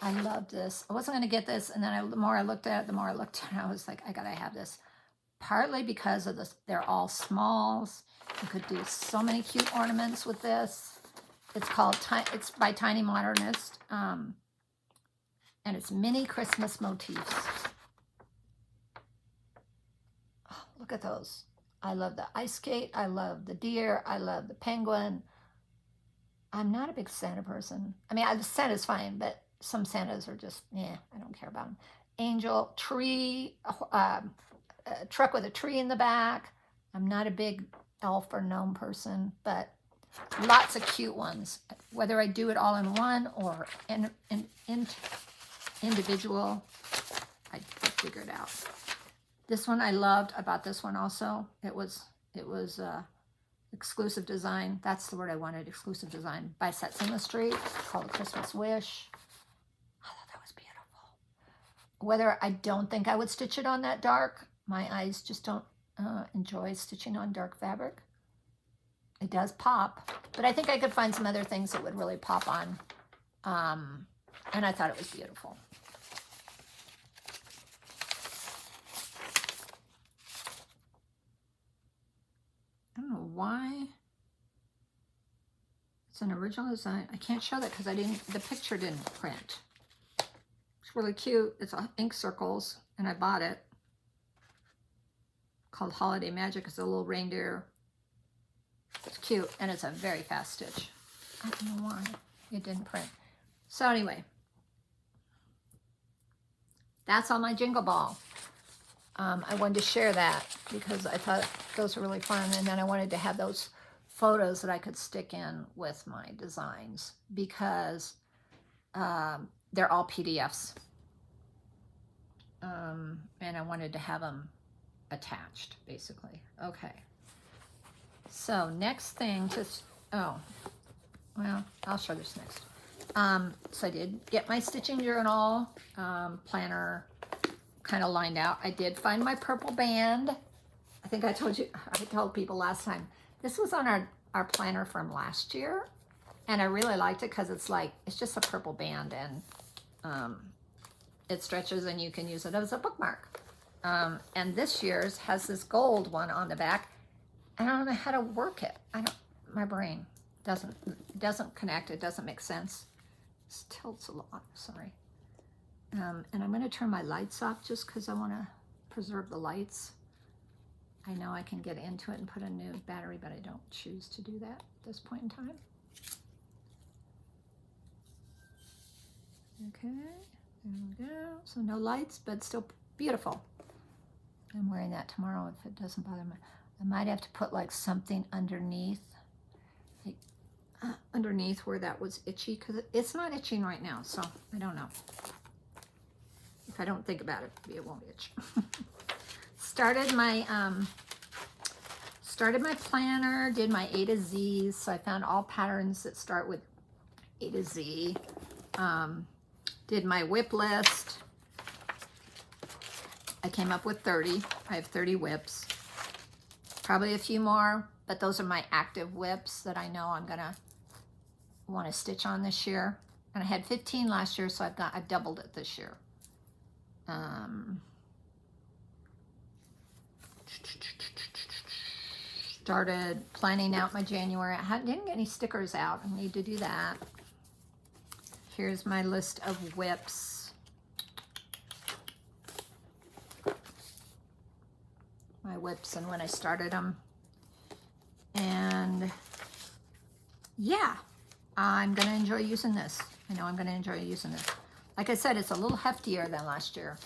I love this. I wasn't going to get this. And then the more I looked at it, I was like, I got to have this. Partly because of this, they're all smalls. You could do so many cute ornaments with this. It's by Tiny Modernist, and it's mini Christmas motifs. Oh, look at those. I love the ice skate. I love the deer. I love the penguin. I'm not a big Santa person. I mean, Santa's fine, but some Santas are just, I don't care about them. Angel, tree, a truck with a tree in the back. I'm not a big elf or gnome person, but lots of cute ones. Whether I do it all in one or in individual, I figured out. This one I loved. I bought this one also. It was exclusive design. That's the word I wanted, exclusive design. By Satsuma Street, called A Christmas Wish. I thought that was beautiful. Whether I don't think I would stitch it on that dark, my eyes just don't enjoy stitching on dark fabric. It does pop, but I think I could find some other things that would really pop on. And I thought it was beautiful. I don't know why. It's an original design. I can't show that because the picture didn't print. It's really cute. It's ink circles, and I bought it. Called Holiday Magic. It's a little reindeer. It's cute, and it's a very fast stitch. I don't know why it didn't print. So anyway, that's on my Jingle Ball. I wanted to share that because I thought those were really fun, and then I wanted to have those photos that I could stick in with my designs because they're all PDFs, and I wanted to have them attached, basically. Okay. So next thing, I'll show this next. So I did get my stitching journal planner kind of lined out. I did find my purple band. I think I told people last time. This was on our planner from last year, and I really liked it because it's just a purple band, and it stretches and you can use it as a bookmark. And this year's has this gold one on the back. I don't know how to work it. My brain doesn't connect. It doesn't make sense. This tilts a lot, sorry. And I'm gonna turn my lights off just because I wanna preserve the lights. I know I can get into it and put a new battery, but I don't choose to do that at this point in time. Okay, there we go. So no lights, but still beautiful. I'm wearing that tomorrow if it doesn't bother me. I might have to put like something underneath, underneath where that was itchy, because it's not itching right now, so I don't know. If I don't think about it, maybe it won't itch. Started my planner, did my A to Z's, so I found all patterns that start with A to Z. Did my whip list. I came up with 30. I have 30 whips. Probably a few more, but those are my active whips that I know I'm gonna want to stitch on this year. And I had 15 last year, so I've doubled it this year. Started planning out my January. I didn't get any stickers out. I need to do that. Here's my list of whips. My whips and when I started them. And yeah, I'm gonna enjoy using this. I know I'm going to enjoy using this. Like I said, it's a little heftier than last year.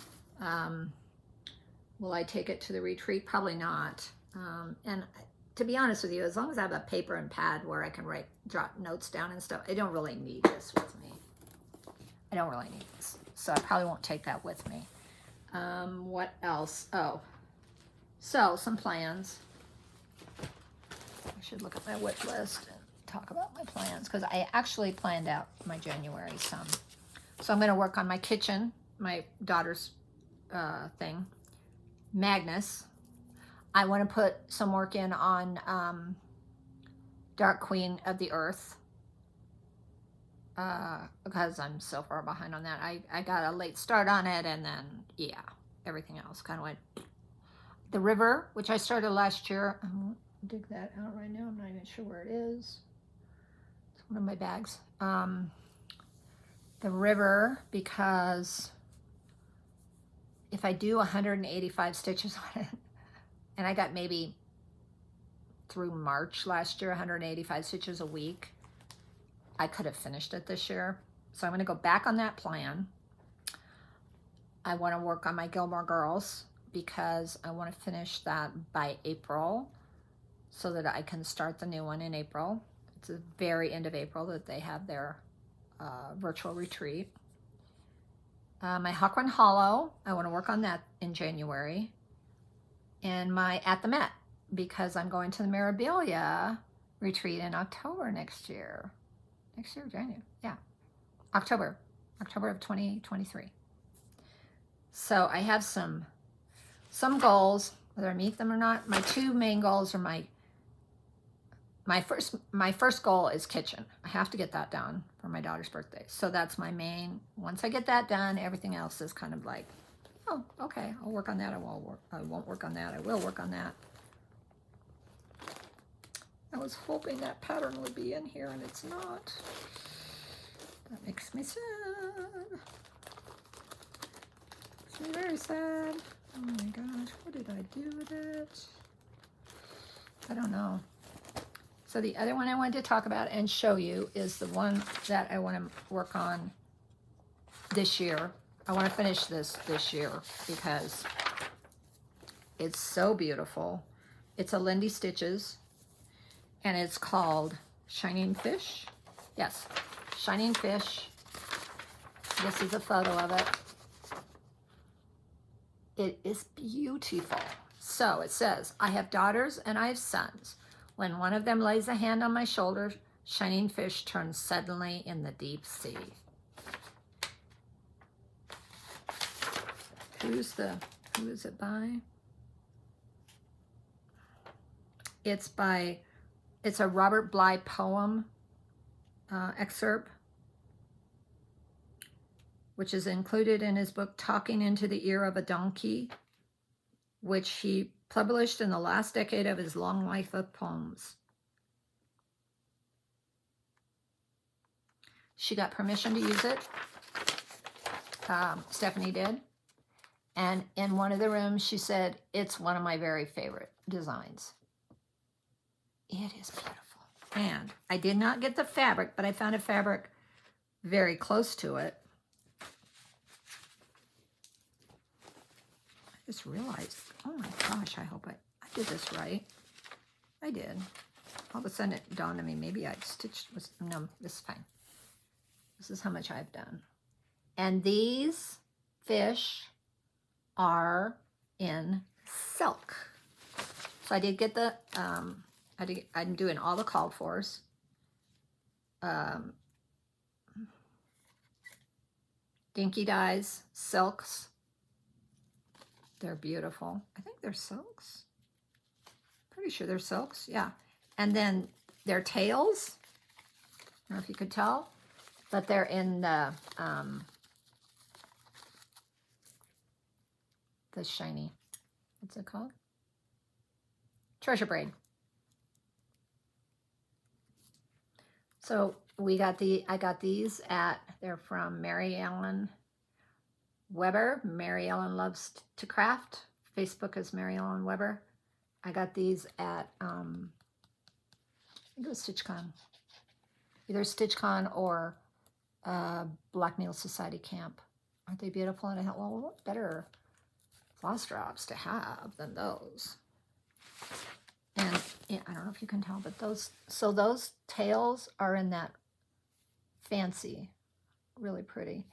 Will I take it to the retreat? Probably not. And to be honest with you, as long as I have a paper and pad where I can jot notes down and stuff, I don't really need this with me. I don't really need this. So I probably won't take that with me. What else? Oh, so some plans. I should look at my wish list and talk about my plans, because I actually planned out my January some. So I'm going to work on my kitchen, my daughter's thing, Magnus. I want to put some work in on Dark Queen of the Earth, because I'm so far behind on that. I got a late start on it, and then, yeah, everything else kind of went. The River, which I started last year, I won't dig that out right now. I'm not even sure where it is. It's one of my bags. The River, because if I do 185 stitches on it, and I got maybe through March last year, 185 stitches a week, I could have finished it this year. So I'm going to go back on that plan. I want to work on my Gilmore Girls, because I want to finish that by April so that I can start the new one in April. It's the very end of April that they have their virtual retreat. My Hawkwin Hollow, I want to work on that in January. And my At the Met, because I'm going to the Mirabilia retreat in October next year. Next year, January, yeah. October of 2023. So I have some goals, whether I meet them or not. My two main goals are my first goal is kitchen. I have to get that done for my daughter's birthday. So that's my main. Once I get that done, everything else is kind of like, oh, okay, I'll work on that. I won't work on that. I will work on that. I was hoping that pattern would be in here, and it's not. That makes me sad. Makes me very sad. Oh my gosh, what did I do with it? I don't know. So the other one I wanted to talk about and show you is the one that I want to work on this year. I want to finish this year because it's so beautiful. It's a Lindy Stitches, and it's called Shining Fish. Yes, Shining Fish. This is a photo of it. It is beautiful. So it says, I have daughters and I have sons. When one of them lays a hand on my shoulder, Shining Fish turns suddenly in the deep sea. Who is it by? It's a Robert Bly poem excerpt, which is included in his book, Talking into the Ear of a Donkey, which he published in the last decade of his long life of poems. She got permission to use it. Stephanie did. And in one of the rooms, she said, it's one of my very favorite designs. It is beautiful. And I did not get the fabric, but I found a fabric very close to it. I just realized, oh my gosh, I hope I did this right. I did. All of a sudden it dawned on me, maybe I stitched, no, this is fine. This is how much I've done. And these fish are in silk. So I did get the, I'm doing all the called fors. Dinky dyes, silks. They're beautiful. I think they're silks. Pretty sure they're silks, yeah. And then their tails, I don't know if you could tell, but they're in the shiny, what's it called? Treasure braid. So I got these they're from Mary Ellen Weber. Mary Ellen Loves to Craft. Facebook is Mary Ellen Weber. I got these at, I think it was StitchCon. Either StitchCon or Black Needle Society camp. Aren't they beautiful? And I thought, well, what better floss drops to have than those? And yeah, I don't know if you can tell, but those tails are in that fancy, really pretty.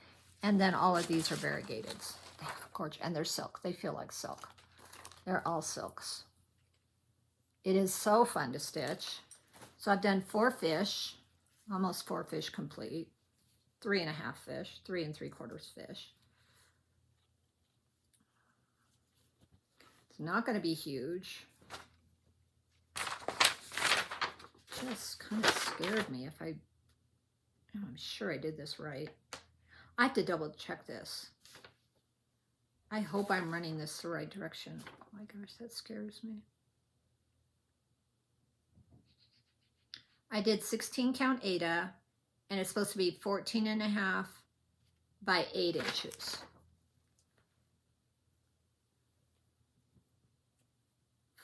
And then all of these are variegated. They're gorgeous. And they're silk. They feel like silk. They're all silks. It is so fun to stitch. So I've done 4 fish, almost 4 fish complete, 3.5 fish, 3 3/4 fish. It's not going to be huge. Just kind of scared me if I'm sure I did this right. I have to double check this. I hope I'm running this the right direction. Oh my gosh, that scares me. I did 16 count Aida, and it's supposed to be 14.5 by 8 inches.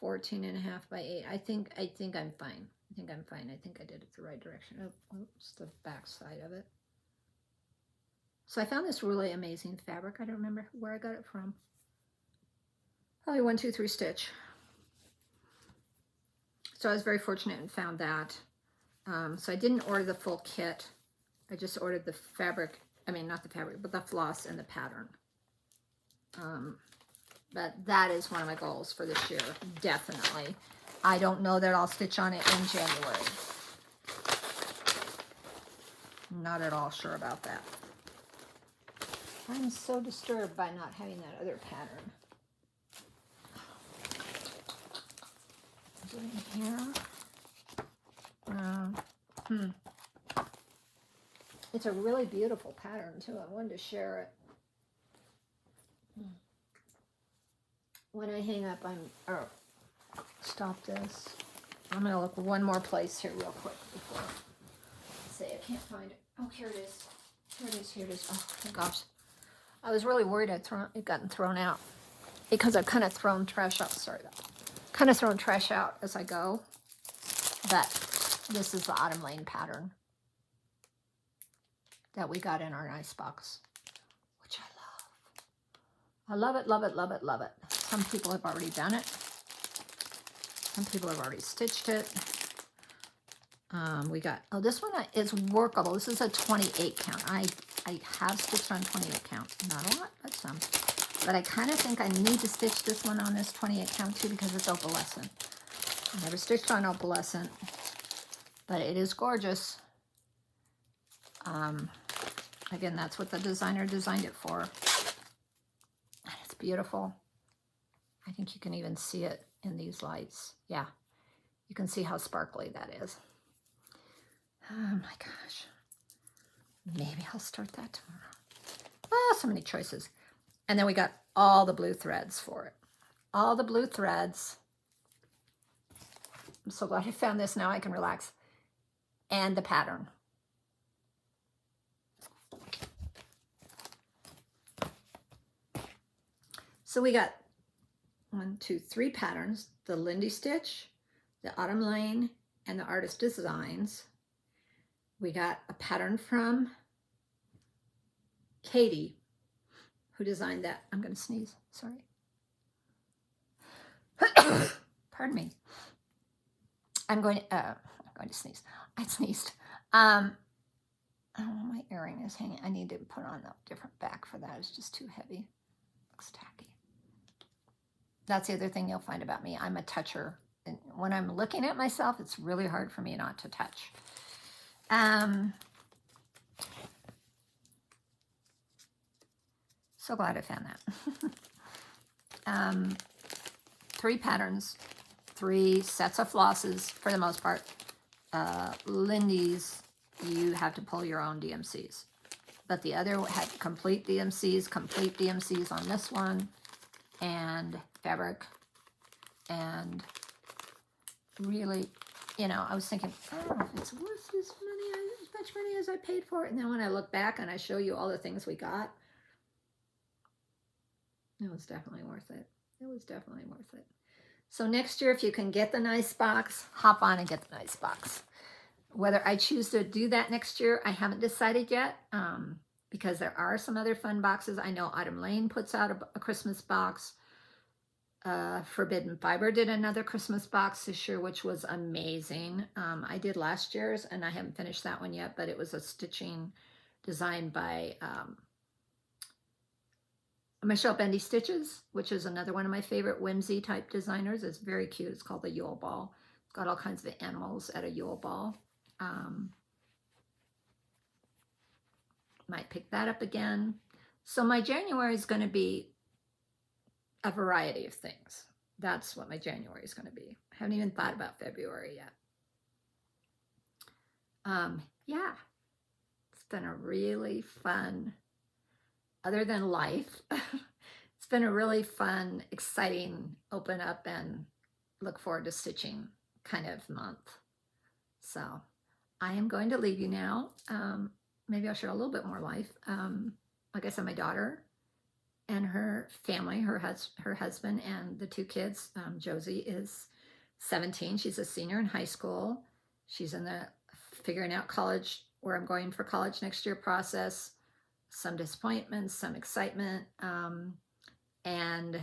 14.5 by 8. I think I'm fine. I think I'm fine. I think I did it the right direction. Oh, oops, the back side of it. So I found this really amazing fabric. I don't remember where I got it from. Probably 1, 2, 3 stitch. So I was very fortunate and found that. So I didn't order the full kit. I just ordered the fabric. I mean, not the fabric, but the floss and the pattern. But that is one of my goals for this year, definitely. I don't know that I'll stitch on it in January. Not at all sure about that. I'm so disturbed by not having that other pattern. Is it in here? It's a really beautiful pattern too. I wanted to share it. When I hang up, stop this. I'm gonna look one more place here real quick before I say I can't find it. Oh, here it is. Here it is. Here it is. Oh my gosh, I was really worried it gotten thrown out because I've kind of thrown trash out. Sorry, kind of thrown trash out as I go. But this is the Autumn Lane pattern that we got in our nice box, which I love. I love it, love it, love it, love it. Some people have already done it. Some people have already stitched it. We got, oh, this one is workable. This is a 28 count. I have stitched on 28 count. Not a lot, but some. But I kind of think I need to stitch this one on this 28 count too because it's opalescent. I never stitched on opalescent, but it is gorgeous. Again, that's what the designer designed it for. And it's beautiful. I think you can even see it in these lights. Yeah, you can see how sparkly that is. Oh my gosh. Maybe I'll start that tomorrow. Oh, so many choices. And then we got all the blue threads for it. All the blue threads. I'm so glad I found this. Now I can relax. And the pattern. So we got 1, 2, 3 patterns. The Lindy Stitch, the Autumn Lane, and the Artist Designs. We got a pattern from Katie, who designed that. I'm going to sneeze. Sorry. Pardon me. I'm going to sneeze. I sneezed. Oh, my earring is hanging. I need to put on a different back for that. It's just too heavy. Looks tacky. That's the other thing you'll find about me. I'm a toucher. And when I'm looking at myself, it's really hard for me not to touch. So glad I found that. 3 patterns, 3 sets of flosses for the most part. Lindy's, you have to pull your own DMCs. But the other had complete DMCs on this one, and fabric, and really, you know, I was thinking, oh, if it's worth this money, as much money as I paid for it. And then when I look back and I show you all the things we got, it was definitely worth it. It was definitely worth it. So next year, if you can get the nice box, hop on and get the nice box. Whether I choose to do that next year, I haven't decided yet, because there are some other fun boxes. I know Autumn Lane puts out a Christmas box. Forbidden Fiber did another Christmas box this year, which was amazing. I did last year's, and I haven't finished that one yet, but it was a stitching designed by Michelle Bendy Stitches, which is another one of my favorite whimsy type designers. It's very cute. It's called the Yule Ball. It's got all kinds of animals at a Yule Ball. Might pick that up again. So my January is going to be a variety of things. That's what my January is going to be. I haven't even thought about February yet. Yeah, it's been a really fun, other than life, it's been a really fun, exciting, open up and look forward to stitching kind of month. So I am going to leave you now. Maybe I'll share a little bit more life. Like I said, my daughter and her family, her husband and the two kids. Josie is 17. She's a senior in high school. She's in the figuring out college, where I'm going for college next year process. Some disappointments, some excitement. And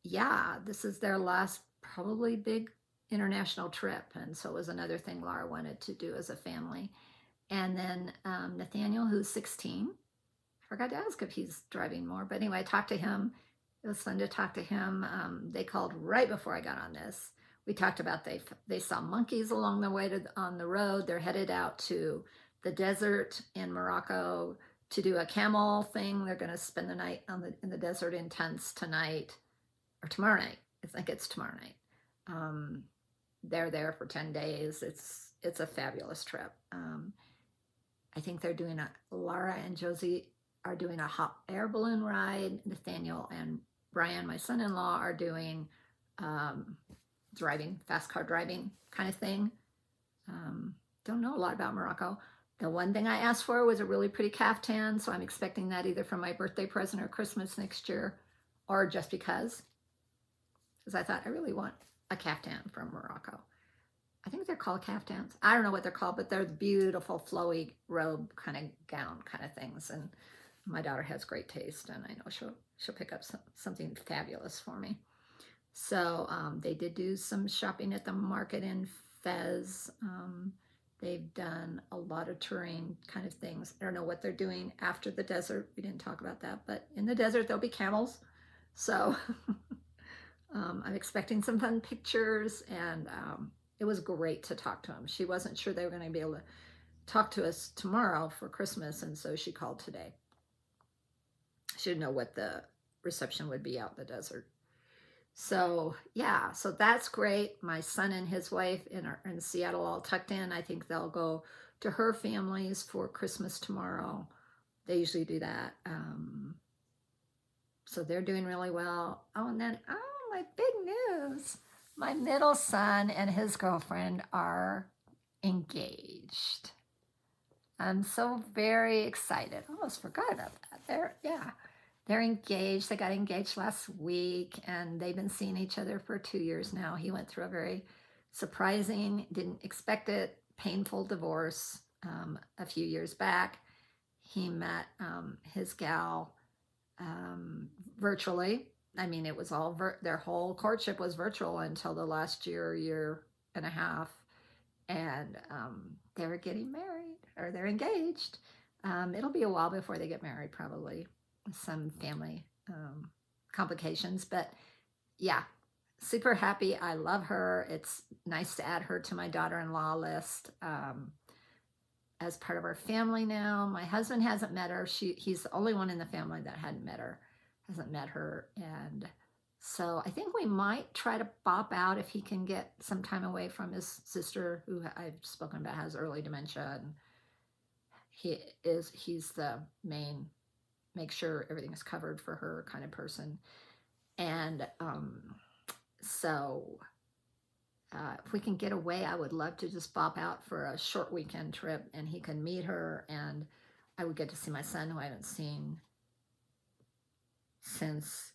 yeah, this is their last probably big international trip. And so it was another thing Laura wanted to do as a family. And then Nathaniel, who's 16. I forgot to ask if he's driving more, but anyway, I talked to him. It was fun to talk to him. They called right before I got on this. We talked about they saw monkeys along the way on the road. They're headed out to the desert in Morocco to do a camel thing. They're going to spend the night in the desert in tents tonight or tomorrow night. I think it's tomorrow night. They're there for 10 days. It's a fabulous trip. I think they're doing Laura and Josie are doing a hot air balloon ride. Nathaniel and Brian, my son-in-law, are doing driving, fast car driving kind of thing. Don't know a lot about Morocco. The one thing I asked for was a really pretty caftan, so I'm expecting that either for my birthday present or Christmas next year, or just because I thought I really want a caftan from Morocco. I think they're called caftans. I don't know what they're called, but they're beautiful, flowy robe kind of gown kind of things. And my daughter has great taste, and I know she'll pick up something fabulous for me. So they did do some shopping at the market in Fez. They've done a lot of touring kind of things. I don't know what they're doing after the desert. We didn't talk about that, but in the desert there'll be camels. So I'm expecting some fun pictures, and it was great to talk to them. She wasn't sure they were going to be able to talk to us tomorrow for Christmas, and so she called today. She didn't know what the reception would be out in the desert. So yeah, so that's great. My son and his wife in Seattle all tucked in. I think they'll go to her families for Christmas tomorrow. They usually do that. So they're doing really well. Oh, and then, my big news. My middle son and his girlfriend are engaged. I'm so very excited. Almost forgot about that. They're engaged. They got engaged last week, and they've been seeing each other for 2 years now. He went through a very surprising, didn't expect it, painful divorce a few years back. He met his gal virtually. I mean, it was all their whole courtship was virtual until the last year and a half, and they were getting married, or they're engaged. It'll be a while before they get married, probably. Some family complications, but yeah, super happy. I love her. It's nice to add her to my daughter-in-law list as part of our family now. My husband hasn't met her. He's the only one in the family that hasn't met her, and so I think we might try to bop out if he can get some time away from his sister, who I've spoken about has early dementia, and he's the main make sure everything is covered for her kind of person. And so if we can get away, I would love to just bop out for a short weekend trip, and he can meet her, and I would get to see my son, who I haven't seen since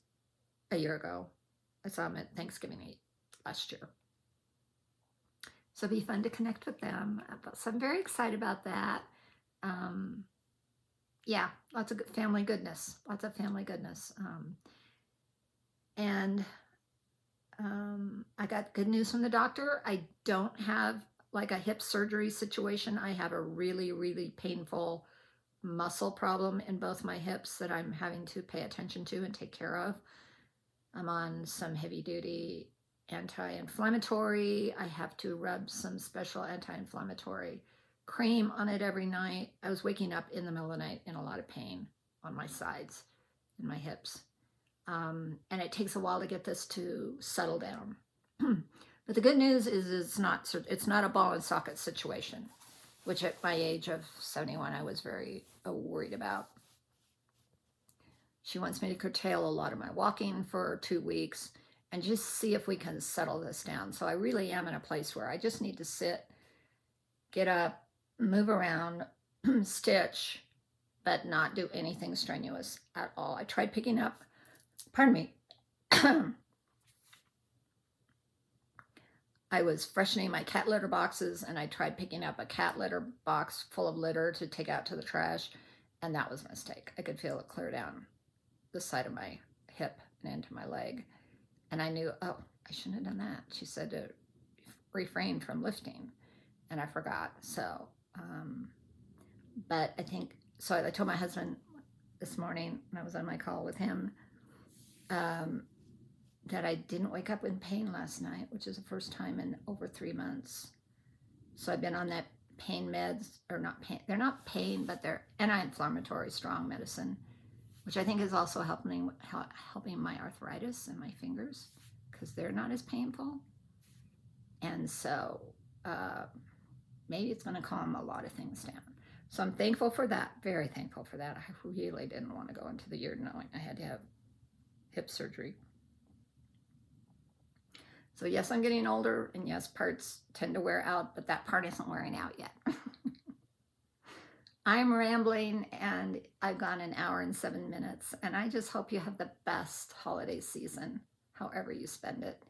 a year ago. I saw him at Thanksgiving last year. So it'll be fun to connect with them. So I'm very excited about that. Yeah, lots of good family goodness. Lots of family goodness. And I got good news from the doctor. I don't have like a hip surgery situation. I have a really, really painful muscle problem in both my hips that I'm having to pay attention to and take care of. I'm on some heavy duty anti-inflammatory. I have to rub some special anti-inflammatory cream on it every night. I was waking up in the middle of the night in a lot of pain on my sides and my hips. And it takes a while to get this to settle down. But the good news is it's not a ball and socket situation, which at my age of 71, I was very worried about. She wants me to curtail a lot of my walking for 2 weeks and just see if we can settle this down. So I really am in a place where I just need to sit, get up, move around, stitch, but not do anything strenuous at all. I tried picking up, pardon me, I was freshening my cat litter boxes and I tried picking up a cat litter box full of litter to take out to the trash, and that was a mistake. I could feel it clear down the side of my hip and into my leg. And I knew, oh, I shouldn't have done that. She said to refrain from lifting, and I forgot. So, but I think, so I told my husband this morning when I was on my call with him, that I didn't wake up in pain last night, which is the first time in over 3 months. So I've been on that pain meds, or not pain, they're not pain, but they're anti-inflammatory strong medicine, which I think is also helping my arthritis in my fingers because they're not as painful. And so maybe it's going to calm a lot of things down. So I'm thankful for that, very thankful for that. I really didn't want to go into the year knowing I had to have hip surgery. So yes, I'm getting older, and yes, parts tend to wear out, but that part isn't wearing out yet. I'm rambling, and I've gone 1 hour and 7 minutes, and I just hope you have the best holiday season, however you spend it.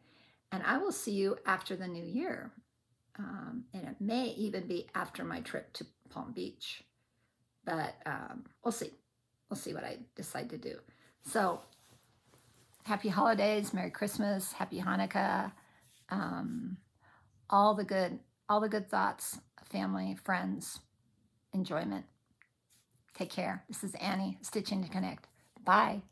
And I will see you after the new year. And it may even be after my trip to Palm Beach, but we'll see. We'll see what I decide to do. So happy holidays, Merry Christmas, Happy Hanukkah, all the good thoughts, family, friends, enjoyment. Take care. This is Annie, Stitching to Connect. Bye.